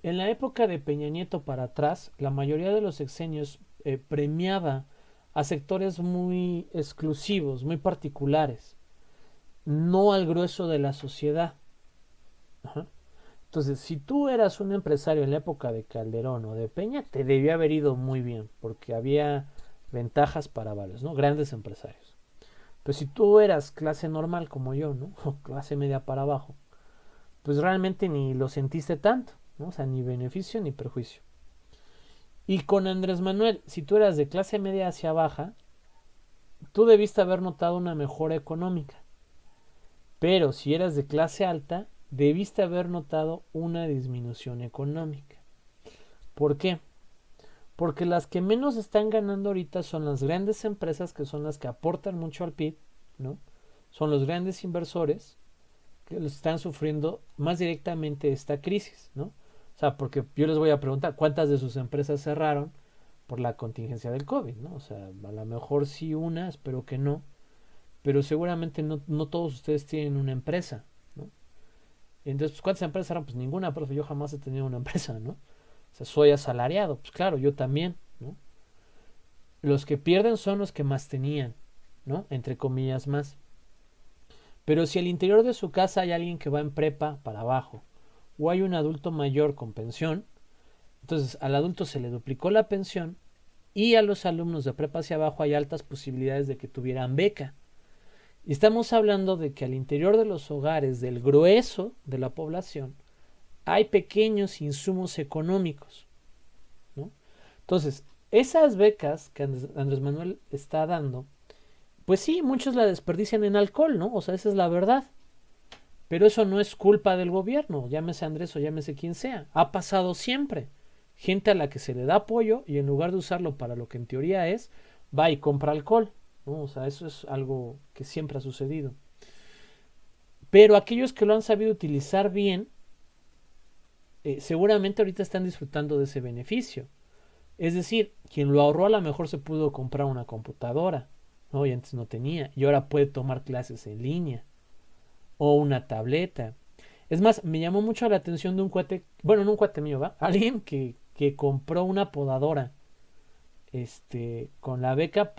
En la época de Peña Nieto para atrás, la mayoría de los sexenios premiaba a sectores muy exclusivos, muy particulares, no al grueso de la sociedad. Ajá. Entonces, si tú eras un empresario en la época de Calderón o de Peña, te debía haber ido muy bien, porque había ventajas para varios, ¿no? Grandes empresarios. Pero si tú eras clase normal como yo, ¿no? O clase media para abajo, pues realmente ni lo sentiste tanto, ¿no? O sea, ni beneficio ni perjuicio. Y con Andrés Manuel, si tú eras de clase media hacia baja, tú debiste haber notado una mejora económica. Pero si eras de clase alta, debiste haber notado una disminución económica. ¿Por qué? Porque las que menos están ganando ahorita son las grandes empresas, que son las que aportan mucho al PIB, ¿no? Son los grandes inversores que están sufriendo más directamente esta crisis, ¿no? O sea, porque yo les voy a preguntar, ¿cuántas de sus empresas cerraron por la contingencia del COVID, ¿no? O sea, a lo mejor sí una, espero que no, pero seguramente no todos ustedes tienen una empresa, ¿no? Entonces, pues, ¿cuántas empresas cerraron? Pues ninguna, profe, yo jamás he tenido una empresa, ¿no? O sea, soy asalariado, pues claro, yo también, ¿no? Los que pierden son los que más tenían, ¿no? Entre comillas más. Pero si al interior de su casa hay alguien que va en prepa para abajo, o hay un adulto mayor con pensión, entonces al adulto se le duplicó la pensión y a los alumnos de prepa hacia abajo hay altas posibilidades de que tuvieran beca. Y estamos hablando de que al interior de los hogares del grueso de la población hay pequeños insumos económicos, ¿no? Entonces, esas becas que Andrés Manuel está dando, pues sí, muchos la desperdician en alcohol, ¿no? O sea, esa es la verdad. Pero eso no es culpa del gobierno, llámese Andrés o llámese quien sea. Ha pasado siempre. Gente a la que se le da apoyo y en lugar de usarlo para lo que en teoría es, va y compra alcohol, ¿no? O sea, eso es algo que siempre ha sucedido. Pero aquellos que lo han sabido utilizar bien, seguramente ahorita están disfrutando de ese beneficio. Es decir, quien lo ahorró a lo mejor se pudo comprar una computadora, ¿no? Y antes no tenía, y ahora puede tomar clases en línea, o una tableta. Es más, me llamó mucho la atención de un cuate, bueno, no un cuate mío, ¿va? Alguien que compró una podadora, con la beca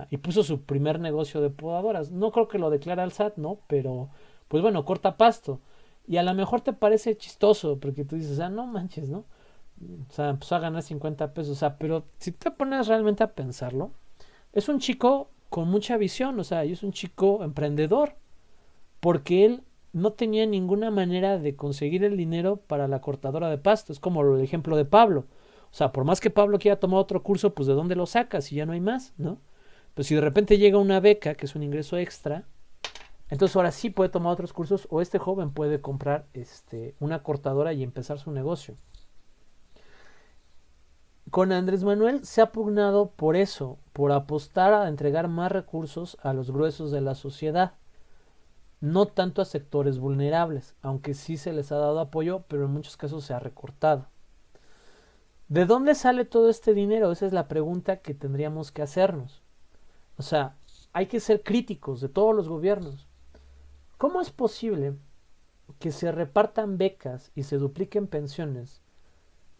y puso su primer negocio de podadoras. No creo que lo declara al SAT, ¿no? Pero, pues bueno, corta pasto. Y a lo mejor te parece chistoso, porque tú dices, no manches, ¿no? O sea, empezó a ganar 50 pesos. O sea, pero si te pones realmente a pensarlo, es un chico con mucha visión, o sea, y es un chico emprendedor, porque él no tenía ninguna manera de conseguir el dinero para la cortadora de pasto. Es como el ejemplo de Pablo. O sea, por más que Pablo quiera tomar otro curso, pues ¿de dónde lo sacas si ya no hay más, ¿no? Pues si de repente llega una beca, que es un ingreso extra, entonces ahora sí puede tomar otros cursos, o este joven puede comprar una cortadora y empezar su negocio. Con Andrés Manuel se ha pugnado por eso, por apostar a entregar más recursos a los gruesos de la sociedad, no tanto a sectores vulnerables, aunque sí se les ha dado apoyo, pero en muchos casos se ha recortado. ¿De dónde sale todo este dinero? Esa es la pregunta que tendríamos que hacernos. O sea, hay que ser críticos de todos los gobiernos. ¿Cómo es posible que se repartan becas y se dupliquen pensiones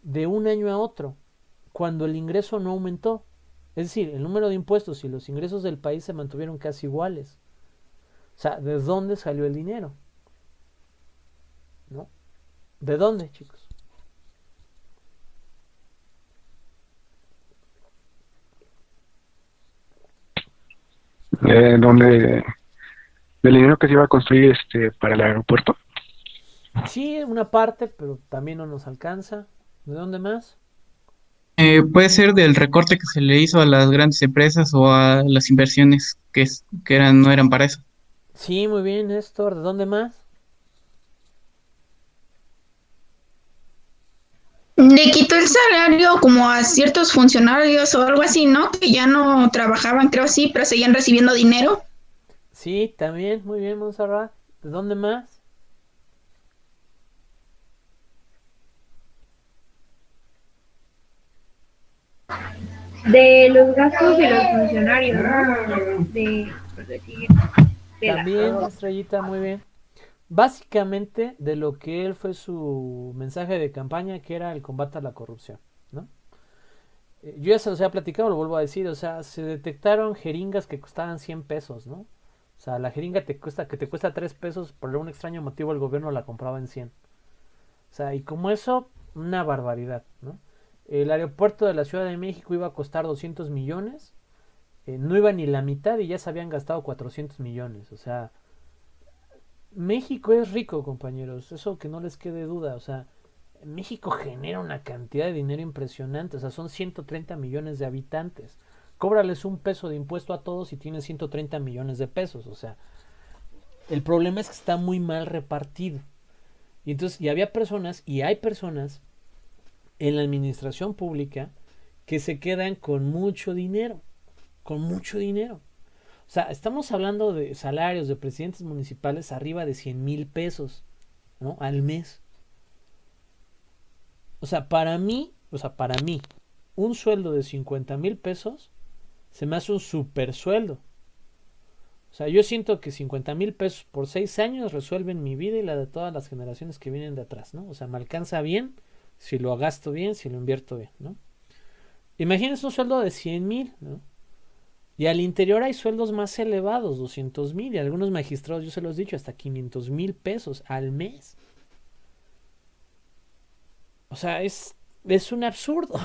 de un año a otro cuando el ingreso no aumentó? Es decir, el número de impuestos y los ingresos del país se mantuvieron casi iguales. O sea, ¿de dónde salió el dinero? ¿No? ¿De dónde, chicos? Donde del dinero que se iba a construir para el aeropuerto. Sí, una parte, pero también no nos alcanza. ¿De dónde más? Puede ser del recorte que se le hizo a las grandes empresas o a las inversiones no eran para eso. Sí, muy bien, Néstor. ¿De dónde más? Le quitó el salario como a ciertos funcionarios o algo así, ¿no? Que ya no trabajaban, creo sí, pero seguían recibiendo dinero. Sí, también, muy bien, Montserrat. ¿De dónde más? De los gastos de los funcionarios, ¿no? De También, Estrellita, muy bien. básicamente de lo que él fue su mensaje de campaña, que era el combate a la corrupción, ¿no? Yo ya se los había platicado, lo vuelvo a decir, o sea, se detectaron jeringas que costaban 100 pesos, ¿no? O sea, la jeringa que te cuesta 3 pesos, por algún extraño motivo el gobierno la compraba en 100. O sea, y como eso, una barbaridad, ¿no? El aeropuerto de la Ciudad de México iba a costar 200 millones, no iba ni la mitad y ya se habían gastado 400 millones. O sea, México es rico, compañeros, eso que no les quede duda. O sea, México genera una cantidad de dinero impresionante. O sea, son 130 millones de habitantes. Cóbrales un peso de impuesto a todos y tienes 130 millones de pesos. O sea, el problema es que está muy mal repartido. Y entonces, y había personas, y hay personas en la administración pública que se quedan con mucho dinero. Con mucho dinero. O sea, estamos hablando de salarios de presidentes municipales arriba de 100,000 pesos, ¿no? Al mes. O sea, para mí, un sueldo de 50,000 pesos se me hace un super sueldo. O sea, yo siento que 50,000 pesos por 6 años resuelven mi vida y la de todas las generaciones que vienen de atrás, ¿no? O sea, me alcanza bien si lo gasto bien, si lo invierto bien, ¿no? Imagínense un sueldo de 100,000, ¿no? Y al interior hay sueldos más elevados, 200,000, y algunos magistrados, yo se los he dicho, hasta 500,000 pesos al mes. O sea, es un absurdo.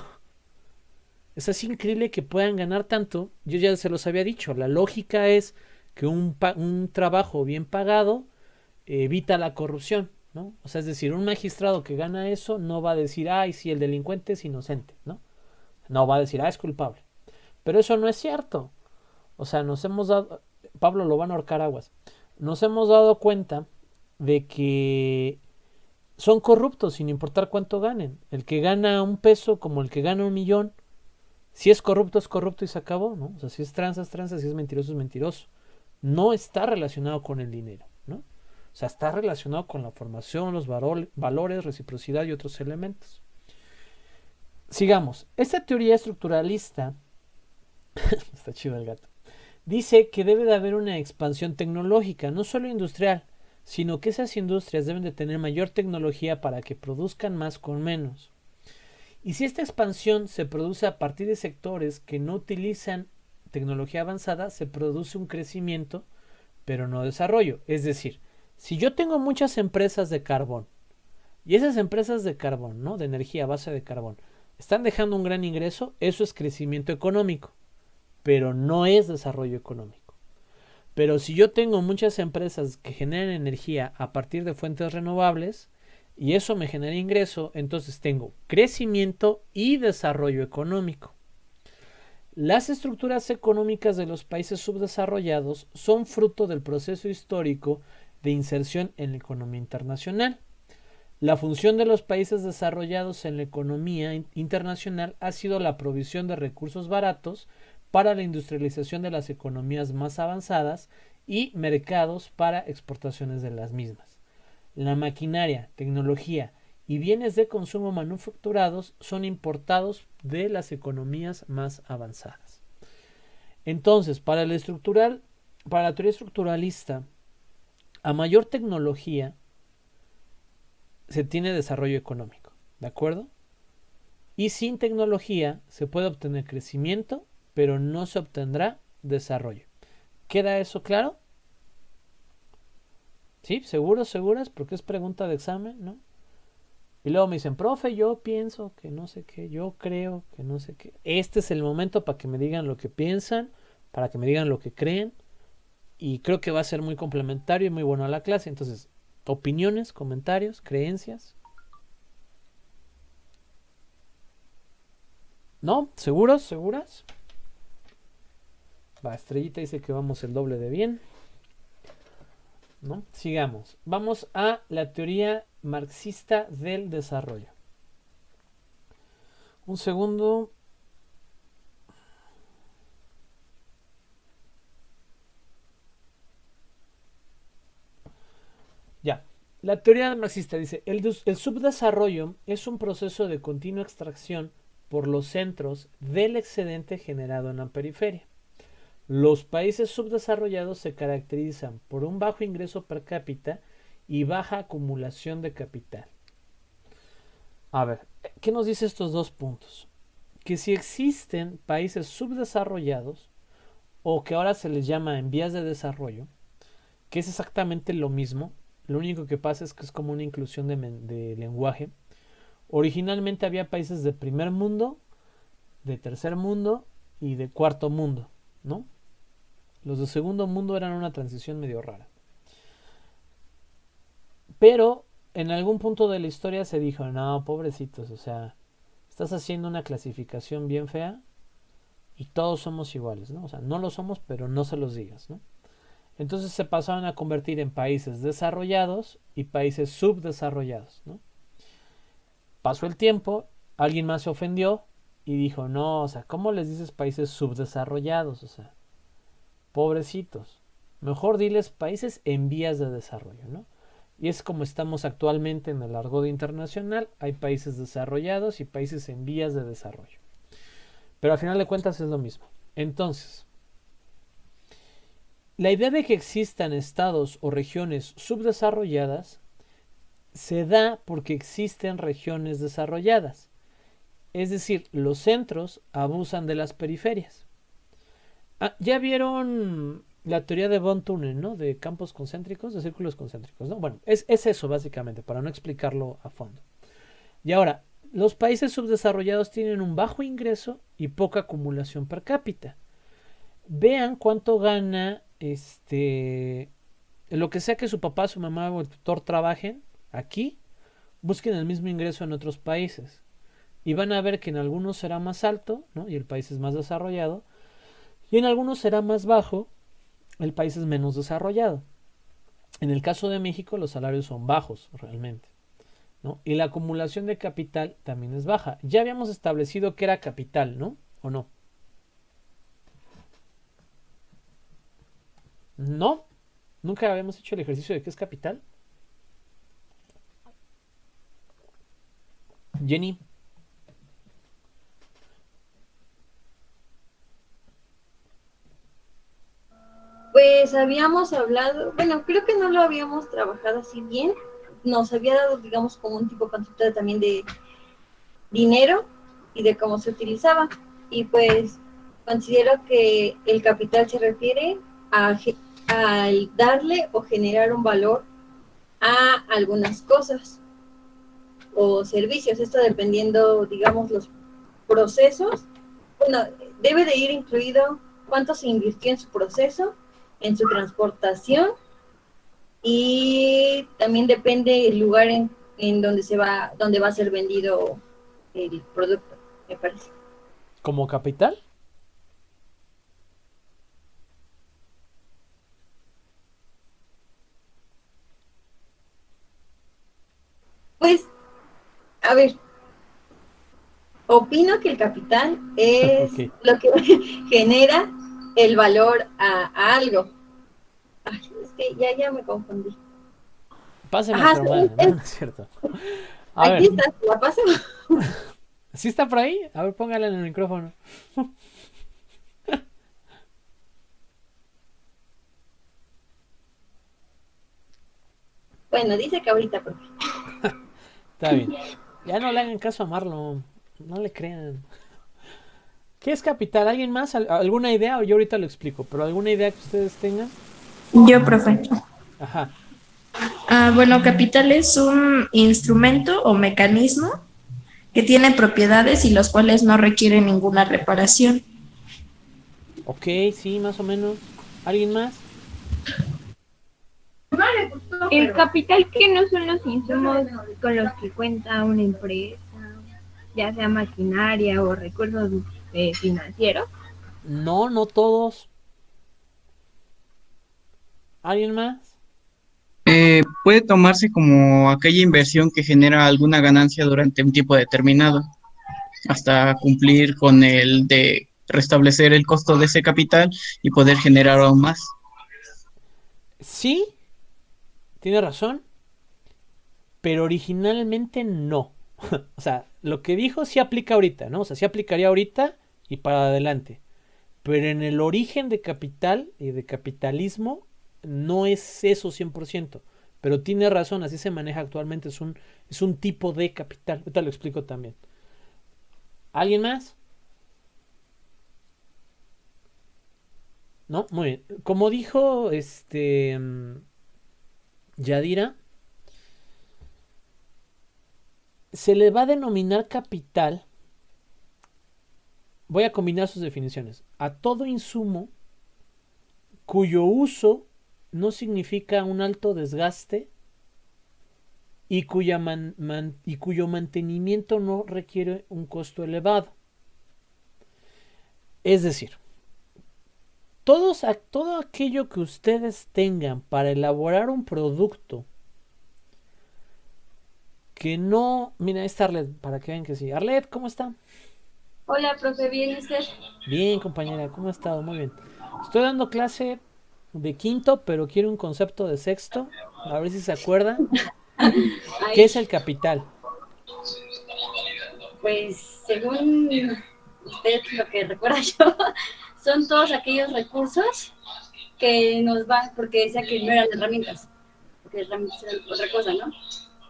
Es increíble que puedan ganar tanto. Yo ya se los había dicho, la lógica es que un trabajo bien pagado evita la corrupción, ¿no? O sea, es decir, un magistrado que gana eso no va a decir, ay, si el delincuente es inocente, ¿no? No va a decir, es culpable. Pero eso no es cierto. O sea, Pablo lo van a ahorcar aguas. Nos hemos dado cuenta de que son corruptos sin importar cuánto ganen. El que gana un peso como el que gana 1,000,000, si es corrupto y se acabó, ¿no? O sea, si es tranza, si es mentiroso. No está relacionado con el dinero, ¿no? O sea, está relacionado con la formación, los valores, reciprocidad y otros elementos. Sigamos. Esta teoría estructuralista está chido el gato. Dice que debe de haber una expansión tecnológica, no solo industrial, sino que esas industrias deben de tener mayor tecnología para que produzcan más con menos. Y si esta expansión se produce a partir de sectores que no utilizan tecnología avanzada, se produce un crecimiento, pero no desarrollo. Es decir, si yo tengo muchas empresas de carbón, y esas empresas de carbón, ¿no? De energía a base de carbón, están dejando un gran ingreso, eso es crecimiento económico, pero no es desarrollo económico. Pero si yo tengo muchas empresas que generan energía a partir de fuentes renovables y eso me genera ingreso, entonces tengo crecimiento y desarrollo económico. Las estructuras económicas de los países subdesarrollados son fruto del proceso histórico de inserción en la economía internacional. La función de los países desarrollados en la economía internacional ha sido la provisión de recursos baratos para la industrialización de las economías más avanzadas y mercados para exportaciones de las mismas. La maquinaria, tecnología y bienes de consumo manufacturados son importados de las economías más avanzadas. Entonces, para la teoría estructuralista, a mayor tecnología se tiene desarrollo económico, ¿de acuerdo? Y sin tecnología se puede obtener crecimiento, pero no se obtendrá desarrollo. ¿Queda eso claro? ¿Sí? ¿Seguros? Porque es pregunta de examen, ¿no? Y luego me dicen, profe, yo pienso que no sé qué, yo creo que no sé qué. Este es el momento para que me digan lo que piensan, para que me digan lo que creen. Y creo que va a ser muy complementario y muy bueno a la clase. Entonces, opiniones, comentarios, creencias. ¿No? ¿Seguros? ¿Seguras? Va, Estrellita dice que vamos el doble de bien. ¿No? Sigamos. Vamos a la teoría marxista del desarrollo. Un segundo. Ya. La teoría marxista dice, el subdesarrollo es un proceso de continua extracción por los centros del excedente generado en la periferia. Los países subdesarrollados se caracterizan por un bajo ingreso per cápita y baja acumulación de capital. A ver, ¿qué nos dice estos dos puntos? Que si existen países subdesarrollados, o que ahora se les llama en vías de desarrollo, que es exactamente lo mismo, lo único que pasa es que es como una inclusión de lenguaje. Originalmente había países de primer mundo, de tercer mundo y de cuarto mundo, ¿no? Los de segundo mundo eran una transición medio rara. Pero en algún punto de la historia se dijo, no, pobrecitos, o sea, estás haciendo una clasificación bien fea y todos somos iguales, ¿no? O sea, no lo somos, pero no se los digas, ¿no? Entonces se pasaron a convertir en países desarrollados y países subdesarrollados, ¿no? Pasó el tiempo, alguien más se ofendió y dijo, no, o sea, ¿cómo les dices países subdesarrollados? O sea, pobrecitos. Mejor diles países en vías de desarrollo, ¿no? Y es como estamos actualmente en el argot internacional, hay países desarrollados y países en vías de desarrollo. Pero al final de cuentas es lo mismo. Entonces, la idea de que existan estados o regiones subdesarrolladas se da porque existen regiones desarrolladas. Es decir, los centros abusan de las periferias. Ya vieron la teoría de von Thunen, ¿no? De campos concéntricos, de círculos concéntricos, ¿no? Bueno, es eso básicamente, para no explicarlo a fondo. Y ahora, los países subdesarrollados tienen un bajo ingreso y poca acumulación per cápita. Vean cuánto gana lo que sea que su papá, su mamá o el tutor trabajen aquí, busquen el mismo ingreso en otros países. Y van a ver que en algunos será más alto, ¿no? Y el país es más desarrollado. Y en algunos será más bajo, el país es menos desarrollado. En el caso de México, los salarios son bajos realmente, ¿no? Y la acumulación de capital también es baja. Ya habíamos establecido que era capital, ¿no? ¿O no? ¿No? ¿Nunca habíamos hecho el ejercicio de qué es capital? Jenny. Pues habíamos hablado, bueno, creo que no lo habíamos trabajado así bien. Nos había dado, digamos, como un tipo de concepto también de dinero y de cómo se utilizaba. Y pues considero que el capital se refiere al darle o generar un valor a algunas cosas o servicios. Esto dependiendo, digamos, los procesos. Bueno, debe de ir incluido cuánto se invirtió en su proceso, en su transportación, y también depende el lugar en donde va a ser vendido el producto, me parece. ¿Como capital? Pues, a ver, opino que el capital es Ok. lo que genera el valor a algo. Ay, es que ya me confundí. Pásenme Ajá, a su hermana, sí, ¿no? No es cierto. A Aquí ver, está, la paso. ¿sí está por ahí? A ver, póngala en el micrófono. Bueno, dice que ahorita, profe. Está bien. Ya no le hagan caso a Marlon. No le crean. ¿Qué es capital? ¿Alguien más? ¿Alguna idea? O yo ahorita lo explico, pero ¿alguna idea que ustedes tengan? Yo, profe. Ajá. Bueno, capital es un instrumento o mecanismo que tiene propiedades y los cuales no requieren ninguna reparación. Ok, sí, más o menos. ¿Alguien más? El capital, que no son los insumos con los que cuenta una empresa, ya sea maquinaria o recursos financieros. No, no todos. ¿Alguien más? Puede tomarse como aquella inversión que genera alguna ganancia durante un tiempo determinado, hasta cumplir con el de restablecer el costo de ese capital y poder generar aún más. Sí, tiene razón, pero originalmente no. O sea, lo que dijo sí aplica ahorita, ¿no? O sea, sí aplicaría ahorita y para adelante. Pero en el origen de capital y de capitalismo no es eso 100%. Pero tiene razón, así se maneja actualmente, es un tipo de capital. Ahorita lo explico también. ¿Alguien más? No, muy bien. Como dijo Yadira, se le va a denominar capital. Voy a combinar sus definiciones. A todo insumo cuyo uso no significa un alto desgaste y cuyo mantenimiento no requiere un costo elevado. Es decir, todo aquello que ustedes tengan para elaborar un producto que no... Mira, esta Arlet, para que vean que sí. Arlet, ¿cómo está? Hola, profe, ¿bien usted? Bien, compañera, ¿cómo ha estado? Muy bien. Estoy dando clase de quinto, pero quiero un concepto de sexto. A ver si se acuerdan. ¿Qué es el capital? Pues según usted, lo que recuerda yo, son todos aquellos recursos que nos van, porque decía que no eran herramientas, porque herramientas eran otra cosa, ¿no?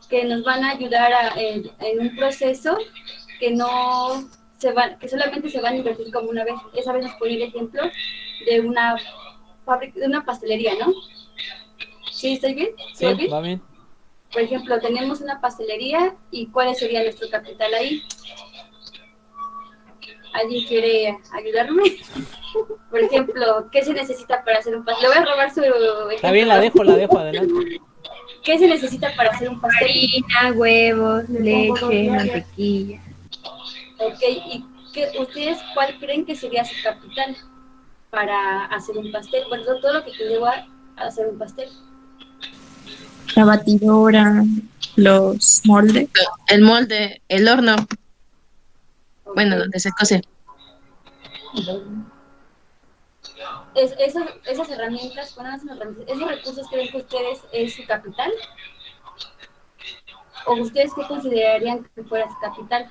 Que nos van a ayudar en un proceso que no se van, que solamente se van a invertir como una vez. Esa vez nos pone el ejemplo de una fábrica, de una pastelería, ¿no? ¿Sí estoy bien? Sí, va bien. Por ejemplo, tenemos una pastelería y ¿cuál sería nuestro capital ahí? ¿Alguien quiere ayudarme? Por ejemplo, ¿qué se necesita para hacer un pastel? Le voy a robar su ejemplo. Está bien, la dejo, adelante. ¿Qué se necesita para hacer un pastel? Harina, huevos, leche, mantequilla. Ok, ¿y ustedes cuál creen que sería su capital para hacer un pastel? Bueno, todo lo que conlleva a hacer un pastel. La batidora, los moldes. El molde, el horno. Bueno, donde se cose. Esas herramientas, esos recursos creen que ustedes es su capital. ¿O ustedes qué considerarían que fuera su capital?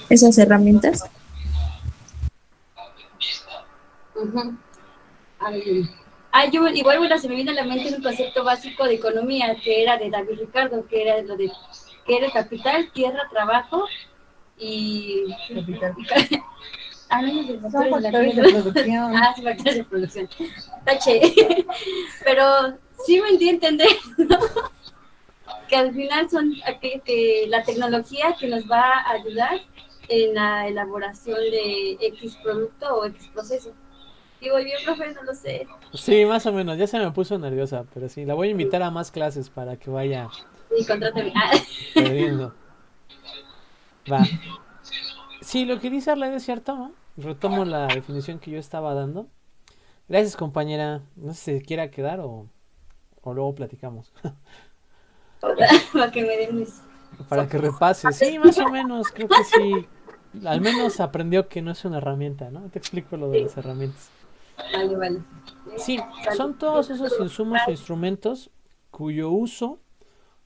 Esas herramientas. Uh-huh. Igual, bueno, se me viene a la mente un concepto básico de economía que era de David Ricardo, que era lo de que era capital, tierra, trabajo y capital. Son factores de producción. Sí, factores de producción. Tache. Pero sí me di a entender, ¿no? Que al final son que la tecnología que nos va a ayudar en la elaboración de X producto o X proceso. Digo, bien, profe, no lo sé. Sí, más o menos, ya se me puso nerviosa, pero sí, la voy a invitar a más clases para que vaya perdiendo. Va. Sí, lo que dice Arlene es cierto, ¿no? Retomo la definición que yo estaba dando. Gracias, compañera. No sé si quiera quedar o luego platicamos. Para que me den mis... Para que repase. Sí, más o menos, creo que sí. Al menos aprendió que no es una herramienta, ¿no? Te explico lo de las herramientas. Vale. Sí, son todos esos insumos o instrumentos cuyo uso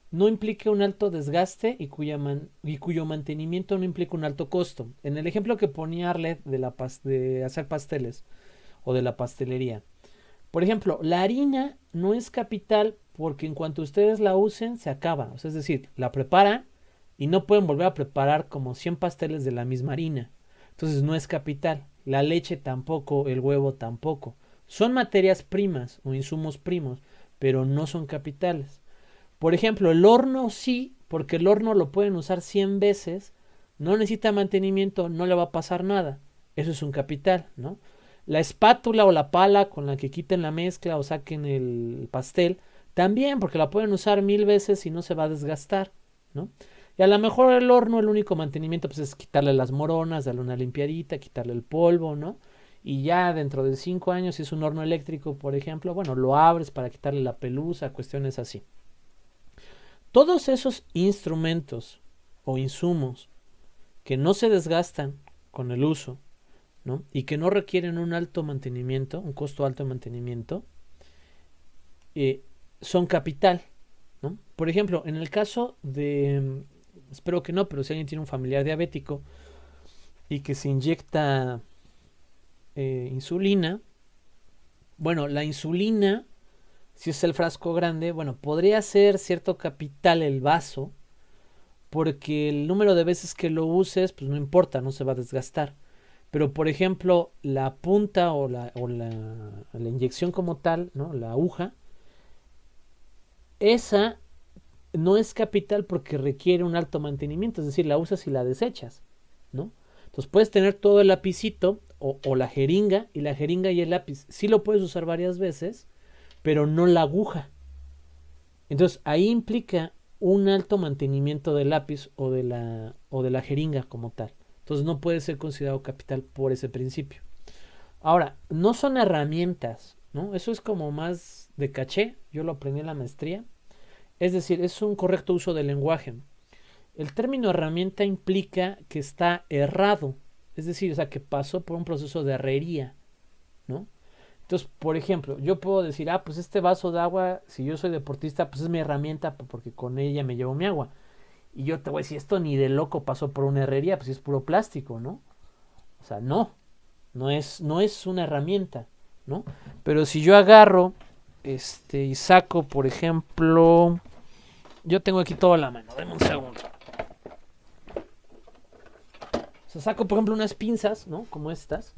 no implica un alto desgaste y cuyo mantenimiento no implica un alto costo. En el ejemplo que ponía Arlet de hacer pasteles o de la pastelería. Por ejemplo, la harina no es capital porque en cuanto ustedes la usen se acaba. O sea, es decir, la preparan y no pueden volver a preparar como 100 pasteles de la misma harina. Entonces no es capital. La leche tampoco, el huevo tampoco. Son materias primas o insumos primos, pero no son capitales. Por ejemplo, el horno sí, porque el horno lo pueden usar 100 veces, no necesita mantenimiento, no le va a pasar nada. Eso es un capital, ¿no? La espátula o la pala con la que quiten la mezcla o saquen el pastel, también, porque la pueden usar 1000 veces y no se va a desgastar, ¿no? Y a lo mejor el horno, el único mantenimiento pues es quitarle las moronas, darle una limpiadita, quitarle el polvo, ¿no? Y ya dentro de 5 años, si es un horno eléctrico, por ejemplo, bueno, lo abres para quitarle la pelusa, cuestiones así. Todos esos instrumentos o insumos que no se desgastan con el uso, ¿no? Y que no requieren un alto mantenimiento, un costo alto de mantenimiento, son capital, ¿no? Por ejemplo, en el caso de, espero que no, pero si alguien tiene un familiar diabético y que se inyecta insulina. Bueno, la insulina, si es el frasco grande, bueno, podría ser cierto capital el vaso, porque el número de veces que lo uses, pues no importa, no se va a desgastar. Pero, por ejemplo, la punta o la inyección como tal, ¿no? La aguja, esa no es capital porque requiere un alto mantenimiento, es decir, la usas y la desechas, ¿no? Entonces puedes tener todo el lapicito o la jeringa, y la jeringa y el lápiz sí lo puedes usar varias veces, pero no la aguja. Entonces ahí implica un alto mantenimiento del lápiz o de la jeringa como tal. Entonces no puede ser considerado capital por ese principio. Ahora, no son herramientas, ¿no? Eso es como más de caché, yo lo aprendí en la maestría. Es decir, es un correcto uso del lenguaje. El término herramienta implica que está errado, es decir, o sea, que pasó por un proceso de herrería, ¿no? Entonces, por ejemplo, yo puedo decir, pues este vaso de agua, si yo soy deportista, pues es mi herramienta porque con ella me llevo mi agua. Y yo te voy a decir, esto ni de loco pasó por una herrería, pues es puro plástico, ¿no? O sea, no es una herramienta, ¿no? Pero si yo agarro, y saco, por ejemplo, yo tengo aquí toda la mano, dame un segundo. O sea, saco, por ejemplo, unas pinzas, ¿no? Como estas.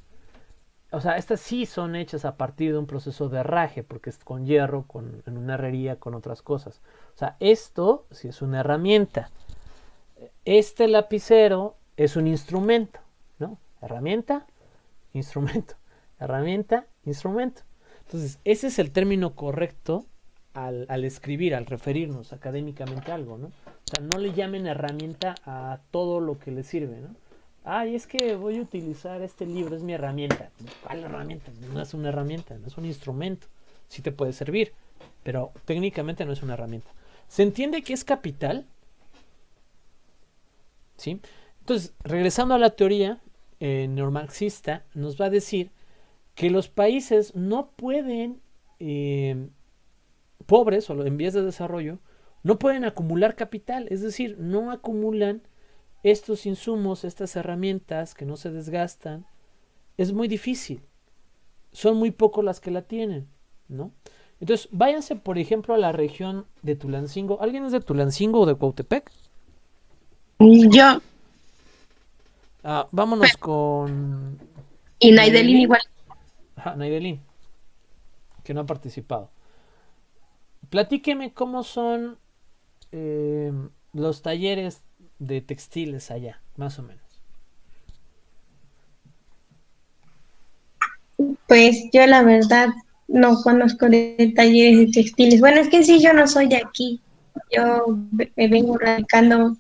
O sea, estas sí son hechas a partir de un proceso de herraje, porque es con hierro, en una herrería, con otras cosas. O sea, esto sí es una herramienta. Este lapicero es un instrumento, ¿no? Herramienta, instrumento. Herramienta, instrumento. Entonces, ese es el término correcto al escribir, al referirnos académicamente a algo, ¿no? O sea, no le llamen herramienta a todo lo que le sirve, ¿no? Es que voy a utilizar este libro, es mi herramienta. ¿Cuál herramienta? No es una herramienta, no es un instrumento. Sí te puede servir, pero técnicamente no es una herramienta. ¿Se entiende que es capital? ¿Sí? Entonces, regresando a la teoría neomarxista, nos va a decir que los países no pueden, pobres o en vías de desarrollo, no pueden acumular capital, es decir, no acumulan estos insumos, estas herramientas que no se desgastan. Es muy difícil. Son muy pocos las que la tienen, ¿no? Entonces, váyanse, por ejemplo, a la región de Tulancingo. ¿Alguien es de Tulancingo o de Cuautepec? Yo. Vámonos con... Y Naidelin igual. Ajá, Naidelin, que no ha participado. Platíqueme cómo son los talleres de textiles allá, más o menos. Pues yo la verdad no conozco de talleres de textiles. Bueno, es que sí, yo no soy de aquí. Yo me vengo radicando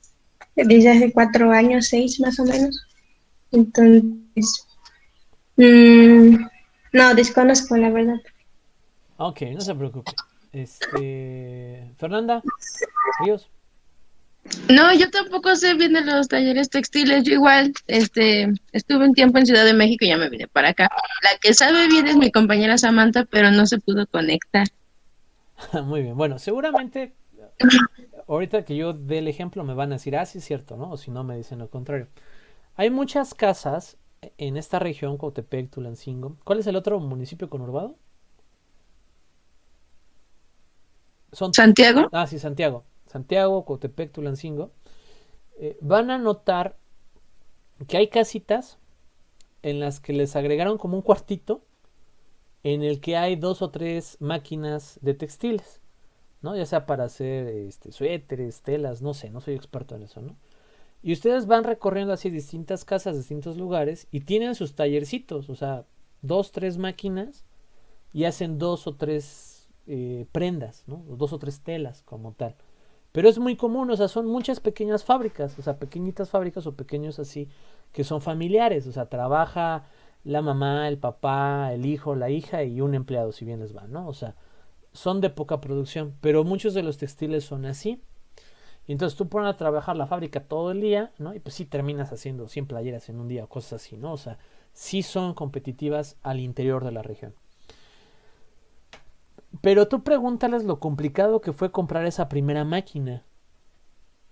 desde hace 4 años, 6 más o menos. Entonces, no, desconozco la verdad. Ok, no se preocupe. Fernanda Ríos. No, yo tampoco sé bien de los talleres textiles. Yo igual, estuve un tiempo en Ciudad de México y ya me vine para acá. La que sabe bien es mi compañera Samantha, pero no se pudo conectar. Muy bien. Bueno, seguramente ahorita que yo dé el ejemplo me van a decir, sí es cierto, ¿no? O si no me dicen lo contrario. Hay muchas casas en esta región, Cuautepec, Tulancingo. ¿Cuál es el otro municipio conurbado? ¿Santiago? Sí, Santiago. Santiago, Cuautepec, Tulancingo. Van a notar que hay casitas en las que les agregaron como un cuartito en el que hay 2 o 3 máquinas de textiles, ¿no? Ya sea para hacer suéteres, telas, no sé, no soy experto en eso, ¿no? Y ustedes van recorriendo así distintas casas, distintos lugares y tienen sus tallercitos, o sea, 2, 3 máquinas y hacen 2 o 3 prendas, ¿no? 2 o 3 telas como tal. Pero es muy común, o sea, son muchas pequeñas fábricas, o sea, pequeñitas fábricas o pequeños así, que son familiares, o sea, trabaja la mamá, el papá, el hijo, la hija y un empleado, si bien les va, ¿no? O sea, son de poca producción, pero muchos de los textiles son así. Y entonces tú pones a trabajar la fábrica todo el día, ¿no? Y pues sí terminas haciendo 100 playeras en un día o cosas así, ¿no? O sea, sí son competitivas al interior de la región. Pero tú pregúntales lo complicado que fue comprar esa primera máquina,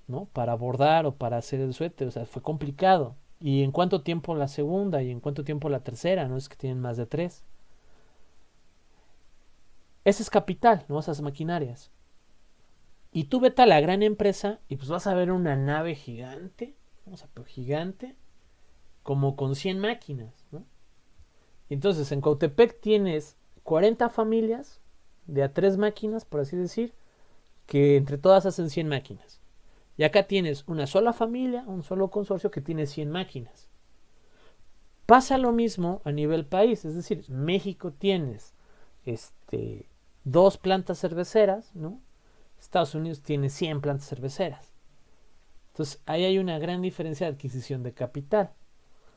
¿no? Para bordar o para hacer el suéter, o sea, fue complicado. ¿Y en cuánto tiempo la segunda? ¿Y en cuánto tiempo la tercera? No es que tienen más de 3. Ese es capital, ¿no? Esas maquinarias. Y tú vete a la gran empresa y pues vas a ver una nave gigante, gigante, como con 100 máquinas, ¿no? Y entonces en Cautepec tienes 40 familias de a 3 máquinas, por así decir, que entre todas hacen 100 máquinas. Y acá tienes una sola familia, un solo consorcio que tiene 100 máquinas. Pasa lo mismo a nivel país, es decir, México tienes 2 plantas cerveceras, ¿no? Estados Unidos tiene 100 plantas cerveceras. Entonces, ahí hay una gran diferencia de adquisición de capital.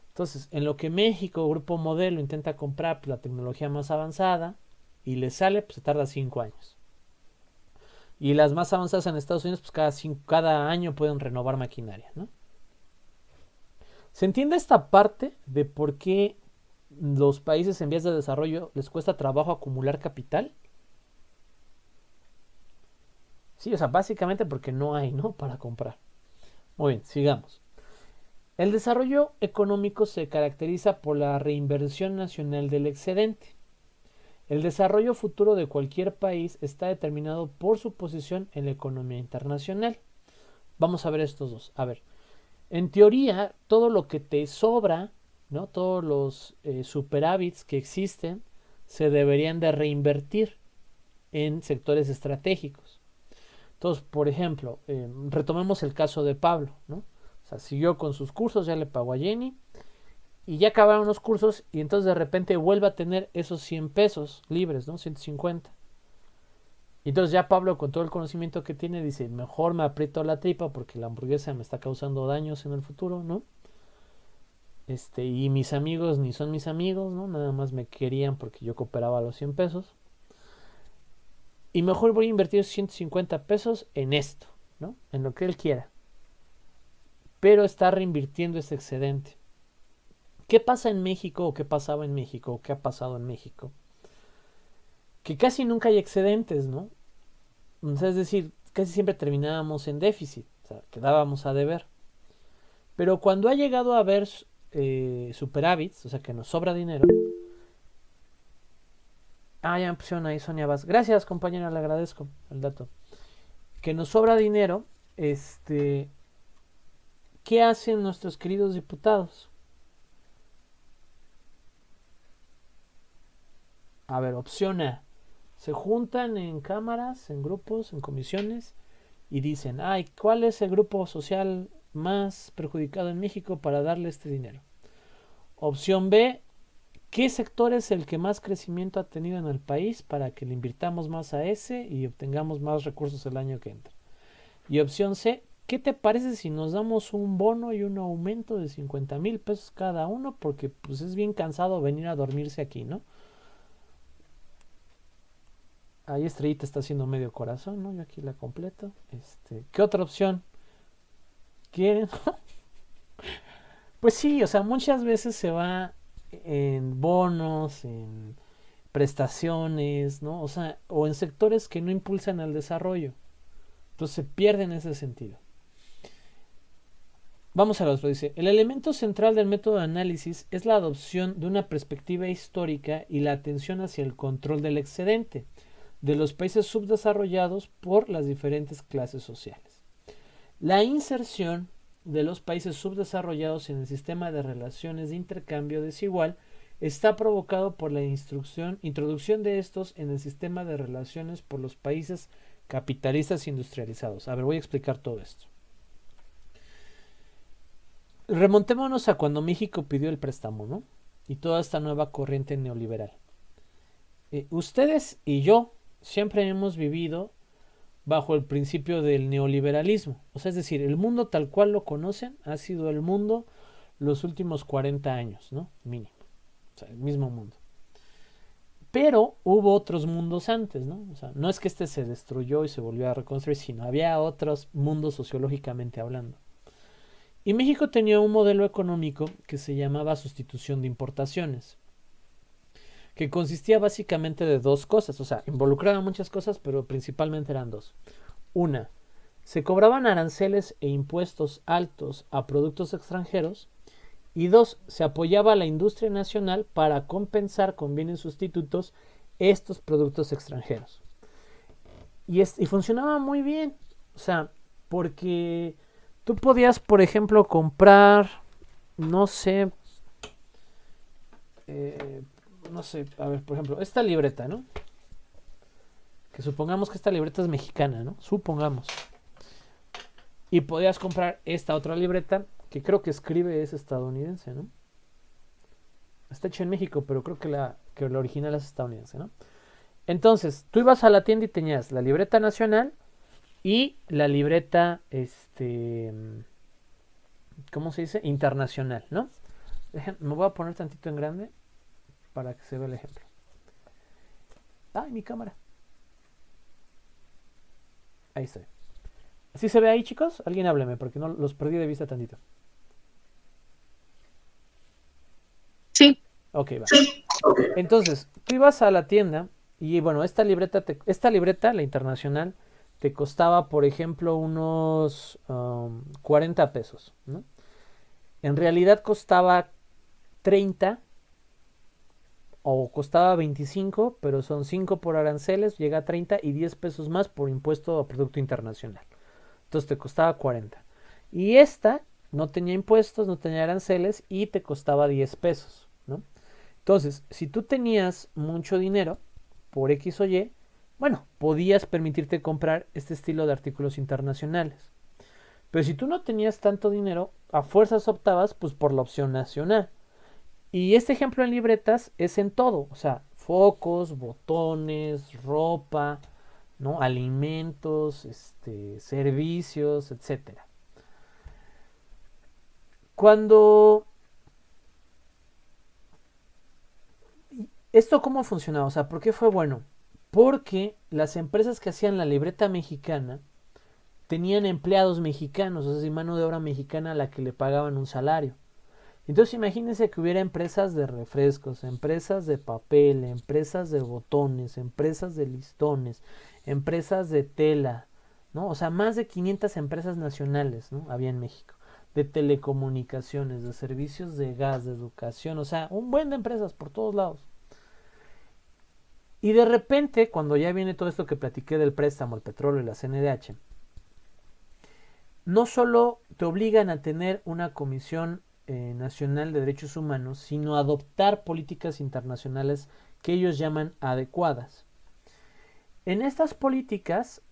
Entonces, en lo que México, Grupo Modelo, intenta comprar pues, la tecnología más avanzada y le sale, pues se tarda 5 años. Y las más avanzadas en Estados Unidos, pues cada año pueden renovar maquinaria, ¿no? ¿Se entiende esta parte de por qué los países en vías de desarrollo les cuesta trabajo acumular capital? Sí, o sea, básicamente porque no hay, ¿no? Para comprar. Muy bien, sigamos. El desarrollo económico se caracteriza por la reinversión nacional del excedente. El desarrollo futuro de cualquier país está determinado por su posición en la economía internacional. Vamos a ver estos dos. A ver, en teoría, todo lo que te sobra, ¿no? Todos los superávits que existen se deberían de reinvertir en sectores estratégicos. Entonces, por ejemplo, retomemos el caso de Pablo, ¿no? O sea, siguió con sus cursos, ya le pagó a Jenny y ya acabaron los cursos y entonces de repente vuelve a tener esos 100 pesos libres, ¿no? 150. Y entonces ya Pablo, con todo el conocimiento que tiene, dice, mejor me aprieto la tripa porque la hamburguesa me está causando daños en el futuro, ¿no? Y mis amigos ni son mis amigos, ¿no? Nada más me querían porque yo cooperaba los 100 pesos. Y mejor voy a invertir 150 pesos en esto, ¿no? En lo que él quiera. Pero está reinvirtiendo ese excedente. ¿Qué pasa en México o qué pasaba en México o qué ha pasado en México? Que casi nunca hay excedentes, ¿no? O sea, es decir, casi siempre terminábamos en déficit, o sea, quedábamos a deber. Pero cuando ha llegado a haber superávits, o sea, que nos sobra dinero. Ya me pusieron ahí Sonia Vaz. Gracias, compañera, le agradezco el dato. Que nos sobra dinero, ¿qué hacen nuestros queridos diputados? A ver, opción A. Se juntan en cámaras, en grupos, en comisiones y dicen, ¿cuál es el grupo social más perjudicado en México para darle este dinero? Opción B, ¿qué sector es el que más crecimiento ha tenido en el país para que le invirtamos más a ese y obtengamos más recursos el año que entra? Y opción C, ¿qué te parece si nos damos un bono y un aumento de 50,000 pesos cada uno? Porque pues es bien cansado venir a dormirse aquí, ¿no? Ahí Estrellita está haciendo medio corazón, ¿no? Yo aquí la completo. ¿Qué otra opción quieren? Pues sí, o sea, muchas veces se va en bonos, en prestaciones, ¿no? O sea, o en sectores que no impulsan el desarrollo. Entonces se pierde en ese sentido. Vamos al otro, dice, el elemento central del método de análisis es la adopción de una perspectiva histórica y la atención hacia el control del excedente de los países subdesarrollados por las diferentes clases sociales. La inserción de los países subdesarrollados en el sistema de relaciones de intercambio desigual está provocado por la introducción de estos en el sistema de relaciones por los países capitalistas industrializados. A ver, voy a explicar todo esto. Remontémonos a cuando México pidió el préstamo, ¿no? Y toda esta nueva corriente neoliberal. Ustedes y yo siempre hemos vivido bajo el principio del neoliberalismo. O sea, es decir, el mundo tal cual lo conocen ha sido el mundo los últimos 40 años, ¿no? Mínimo. O sea, el mismo mundo. Pero hubo otros mundos antes, ¿no? O sea, no es que este se destruyó y se volvió a reconstruir, sino había otros mundos sociológicamente hablando. Y México tenía un modelo económico que se llamaba sustitución de importaciones, que consistía básicamente de dos cosas, o sea, involucraba muchas cosas, pero principalmente eran dos. Una, se cobraban aranceles e impuestos altos a productos extranjeros Y 2, se apoyaba a la industria nacional para compensar con bienes sustitutos estos productos extranjeros. Y funcionaba muy bien. O sea, porque tú podías, por ejemplo, comprar, no sé, a ver, por ejemplo, esta libreta, ¿no? Que supongamos que esta libreta es mexicana, ¿no? Supongamos. Y podías comprar esta otra libreta, que creo que escribe es estadounidense, ¿no? Está hecha en México, pero creo que la original es estadounidense, ¿no? Entonces, tú ibas a la tienda y tenías la libreta nacional y la libreta, ¿cómo se dice? Internacional, ¿no? Me voy a poner tantito en grande para que se vea el ejemplo. ¡Ay, mi cámara! Ahí está. ¿Así se ve ahí, chicos? Alguien hábleme, porque no los perdí de vista tantito. Sí. Ok, va. Entonces, tú ibas a la tienda y bueno, esta libreta, la internacional, te costaba, por ejemplo, unos 40 pesos, ¿no? En realidad costaba 30 o costaba 25, pero son 5 por aranceles, llega a 30 y 10 pesos más por impuesto a producto internacional. Entonces te costaba 40. Y esta no tenía impuestos, no tenía aranceles y te costaba 10 pesos, ¿no? Entonces, si tú tenías mucho dinero, por X o Y, bueno, podías permitirte comprar este estilo de artículos internacionales. Pero si tú no tenías tanto dinero, a fuerzas optabas pues por la opción nacional. Y este ejemplo en libretas es en todo, o sea, focos, botones, ropa, ¿no? Alimentos, servicios, etcétera. ¿Esto cómo funcionaba? O sea, ¿por qué fue bueno? Porque las empresas que hacían la libreta mexicana tenían empleados mexicanos, o sea, mano de obra mexicana a la que le pagaban un salario. Entonces imagínense que hubiera empresas de refrescos, empresas de papel, empresas de botones, empresas de listones, empresas de tela, ¿no? O sea, más de 500 empresas nacionales, ¿no? Había en México, de telecomunicaciones, de servicios de gas, de educación, o sea, un buen de empresas por todos lados. Y de repente, cuando ya viene todo esto que platiqué del préstamo, el petróleo y la CNDH, no solo te obligan a tener una comisión nacional de derechos humanos, sino a adoptar políticas internacionales que ellos llaman adecuadas. En estas políticas,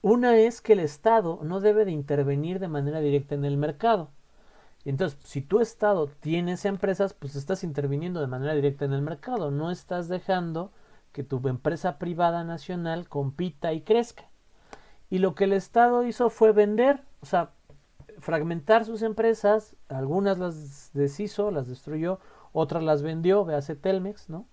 una es que el Estado no debe de intervenir de manera directa en el mercado. Entonces, si tu Estado tienes empresas, pues estás interviniendo de manera directa en el mercado. No estás dejando que tu empresa privada nacional compita y crezca. Y lo que el Estado hizo fue vender, o sea, fragmentar sus empresas. Algunas las deshizo, las destruyó, otras las vendió, véase Telmex, ¿no?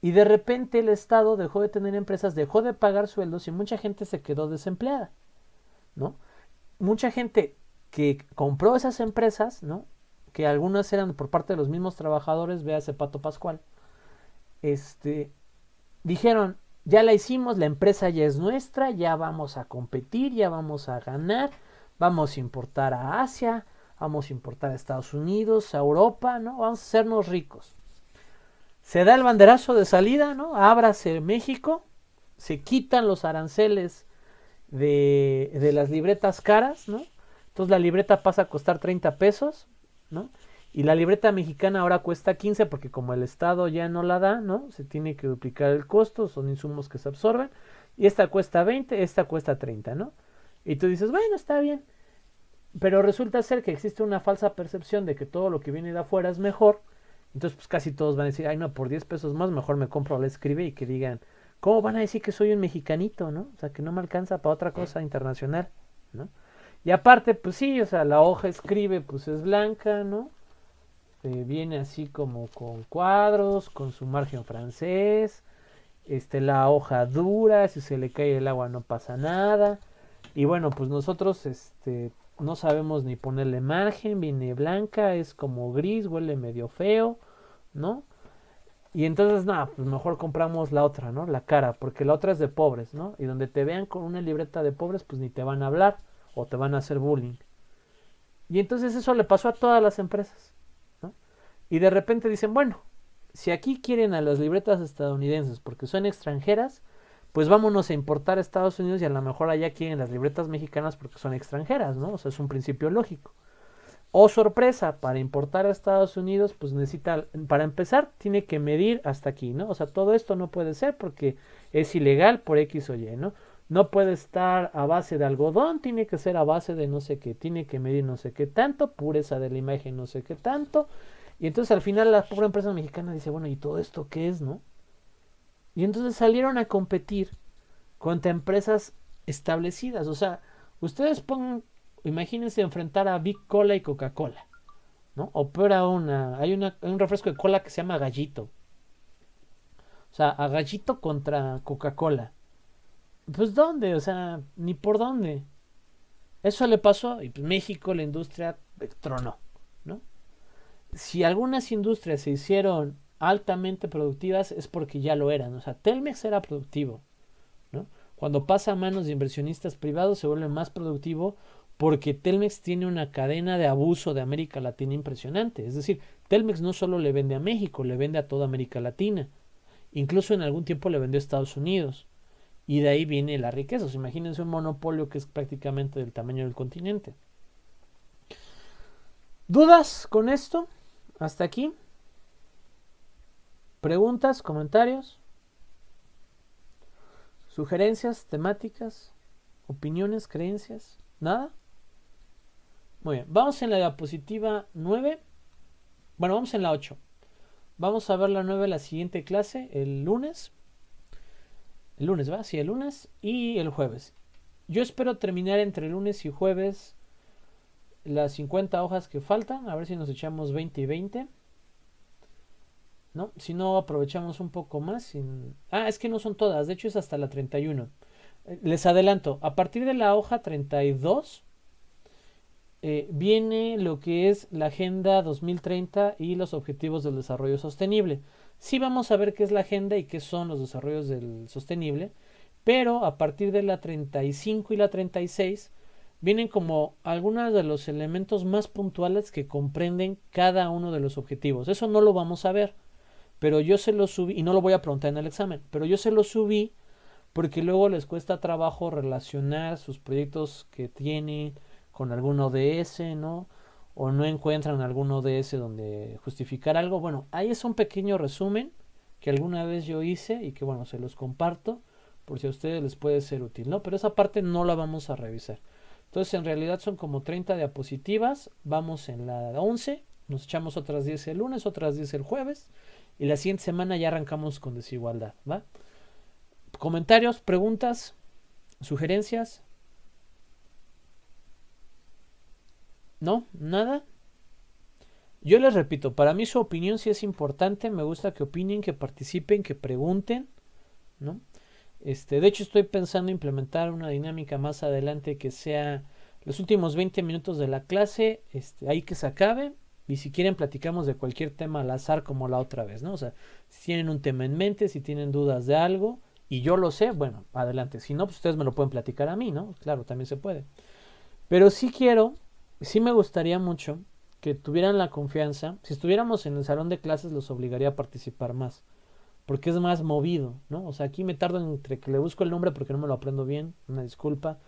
Y de repente el Estado dejó de tener empresas, dejó de pagar sueldos y mucha gente se quedó desempleada, ¿no? Mucha gente que compró esas empresas, ¿no? Que algunas eran por parte de los mismos trabajadores, véase Pato Pascual, dijeron, ya la hicimos, la empresa ya es nuestra, ya vamos a competir, ya vamos a ganar, vamos a importar a Asia, vamos a importar a Estados Unidos, a Europa, ¿no? Vamos a hacernos ricos. Se da el banderazo de salida, ¿no? Ábrase México, se quitan los aranceles de las libretas caras, ¿no? Entonces la libreta pasa a costar 30 pesos, ¿no? Y la libreta mexicana ahora cuesta 15 porque como el Estado ya no la da, ¿no? Se tiene que duplicar el costo, son insumos que se absorben. Y esta cuesta 20, esta cuesta 30, ¿no? Y tú dices, bueno, está bien. Pero resulta ser que existe una falsa percepción de que todo lo que viene de afuera es mejor. Entonces pues casi todos van a decir, ay no, por 10 pesos más mejor me compro la Escribe y que digan, ¿cómo van a decir que soy un mexicanito, no? O sea, que no me alcanza para otra cosa internacional, ¿no? Y aparte, pues sí, o sea, la hoja Escribe pues es blanca, ¿no? Viene así como con cuadros, con su margen francés, la hoja dura, si se le cae el agua no pasa nada. Y bueno, pues nosotros no sabemos ni ponerle margen, viene blanca, es como gris, huele medio feo, ¿no? Y entonces, nada, pues mejor compramos la otra, ¿no? La cara, porque la otra es de pobres, ¿no? Y donde te vean con una libreta de pobres, pues ni te van a hablar. o te van a hacer bullying. Y entonces eso le pasó a todas las empresas, ¿no? Y de repente dicen, bueno, si aquí quieren a las libretas estadounidenses porque son extranjeras, pues vámonos a importar a Estados Unidos y a lo mejor allá quieren las libretas mexicanas porque son extranjeras, ¿no? O sea, es un principio lógico. Oh, sorpresa, para importar a Estados Unidos, pues necesita, para empezar, tiene que medir hasta aquí, ¿no? O sea, todo esto no puede ser porque es ilegal por X o Y, ¿no? No puede estar a base de algodón, tiene que ser a base de no sé qué, tiene que medir no sé qué tanto, pureza de la imagen no sé qué tanto. Y entonces al final la pobre empresa mexicana dice, bueno, ¿y todo esto qué es, no? Y entonces salieron a competir contra empresas establecidas. O sea, ustedes imagínense enfrentar a Big Cola y Coca-Cola, ¿no? O peor aún, hay un refresco de cola que se llama Gallito. O sea, a Gallito contra Coca-Cola. Pues ¿dónde? O sea, ni por dónde. Eso le pasó y pues México, la industria tronó, ¿no? Si algunas industrias se hicieron altamente productivas es porque ya lo eran. O sea, Telmex era productivo, ¿no? Cuando pasa a manos de inversionistas privados se vuelve más productivo porque Telmex tiene una cadena de abuso de América Latina impresionante. Es decir, Telmex no solo le vende a México, le vende a toda América Latina. Incluso en algún tiempo le vendió a Estados Unidos. Y de ahí viene la riqueza. O sea, imagínense un monopolio que es prácticamente del tamaño del continente. ¿Dudas con esto? ¿Hasta aquí? ¿Preguntas? ¿Comentarios? ¿Sugerencias? ¿Temáticas? ¿Opiniones? ¿Creencias? ¿Nada? Muy bien. Vamos en la diapositiva 9. Bueno, vamos en la 8. Vamos a ver la 9 la siguiente clase, el lunes. El lunes, ¿va? Sí, el lunes y el jueves. Yo espero terminar entre lunes y jueves las 50 hojas que faltan. A ver si nos echamos 20 y 20. ¿No? Si no, aprovechamos un poco más. Es que no son todas. De hecho, es hasta la 31. Les adelanto. A partir de la hoja 32 viene lo que es la Agenda 2030 y los Objetivos del Desarrollo Sostenible. Sí vamos a ver qué es la agenda y qué son los desarrollos del sostenible, pero a partir de la 35 y la 36 vienen como algunos de los elementos más puntuales que comprenden cada uno de los objetivos. Eso no lo vamos a ver, pero yo se lo subí, y no lo voy a preguntar en el examen, pero yo se lo subí porque luego les cuesta trabajo relacionar sus proyectos que tienen con algún ODS, ¿no? O no encuentran algún ODS donde justificar algo. Bueno, ahí es un pequeño resumen que alguna vez yo hice y que bueno, se los comparto por si a ustedes les puede ser útil, ¿no? Pero esa parte no la vamos a revisar. Entonces en realidad son como 30 diapositivas, vamos en la 11, nos echamos otras 10 el lunes, otras 10 el jueves y la siguiente semana ya arrancamos con desigualdad, ¿va? Comentarios, preguntas, sugerencias. ¿No? ¿Nada? Yo les repito, para mí su opinión sí es importante, me gusta que opinen, que participen, que pregunten, ¿no? De hecho estoy pensando implementar una dinámica más adelante que sea los últimos 20 minutos de la clase, ahí que se acabe, y si quieren platicamos de cualquier tema al azar como la otra vez, ¿no? O sea, si tienen un tema en mente, si tienen dudas de algo, y yo lo sé, bueno, adelante, si no, pues ustedes me lo pueden platicar a mí, ¿no? Claro, también se puede. Pero sí me gustaría mucho que tuvieran la confianza. Si estuviéramos en el salón de clases los obligaría a participar más, porque es más movido, ¿no? O sea, aquí me tardo entre que le busco el nombre porque no me lo aprendo bien, una disculpa,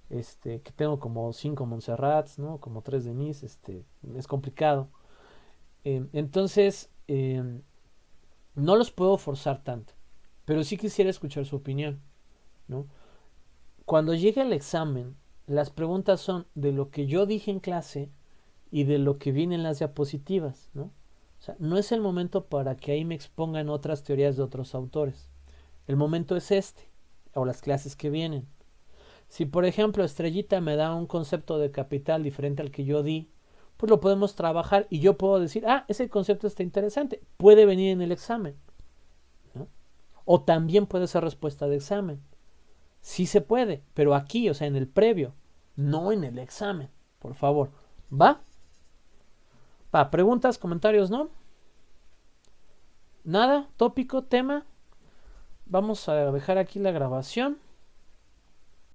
que tengo como 5 Montserrats, ¿no? Como 3 Denise, es complicado. Entonces, no los puedo forzar tanto, pero sí quisiera escuchar su opinión, ¿no? Cuando llegue el examen, las preguntas son de lo que yo dije en clase y de lo que viene en las diapositivas, ¿no? O sea, no es el momento para que ahí me expongan otras teorías de otros autores. El momento es o las clases que vienen. Si, por ejemplo, Estrellita me da un concepto de capital diferente al que yo di, pues lo podemos trabajar y yo puedo decir, ese concepto está interesante, puede venir en el examen, ¿no? O también puede ser respuesta de examen. Sí se puede, pero aquí, o sea, en el previo, no en el examen, por favor. ¿Va? Preguntas, comentarios, ¿no? Nada, tópico, tema. Vamos a dejar aquí la grabación.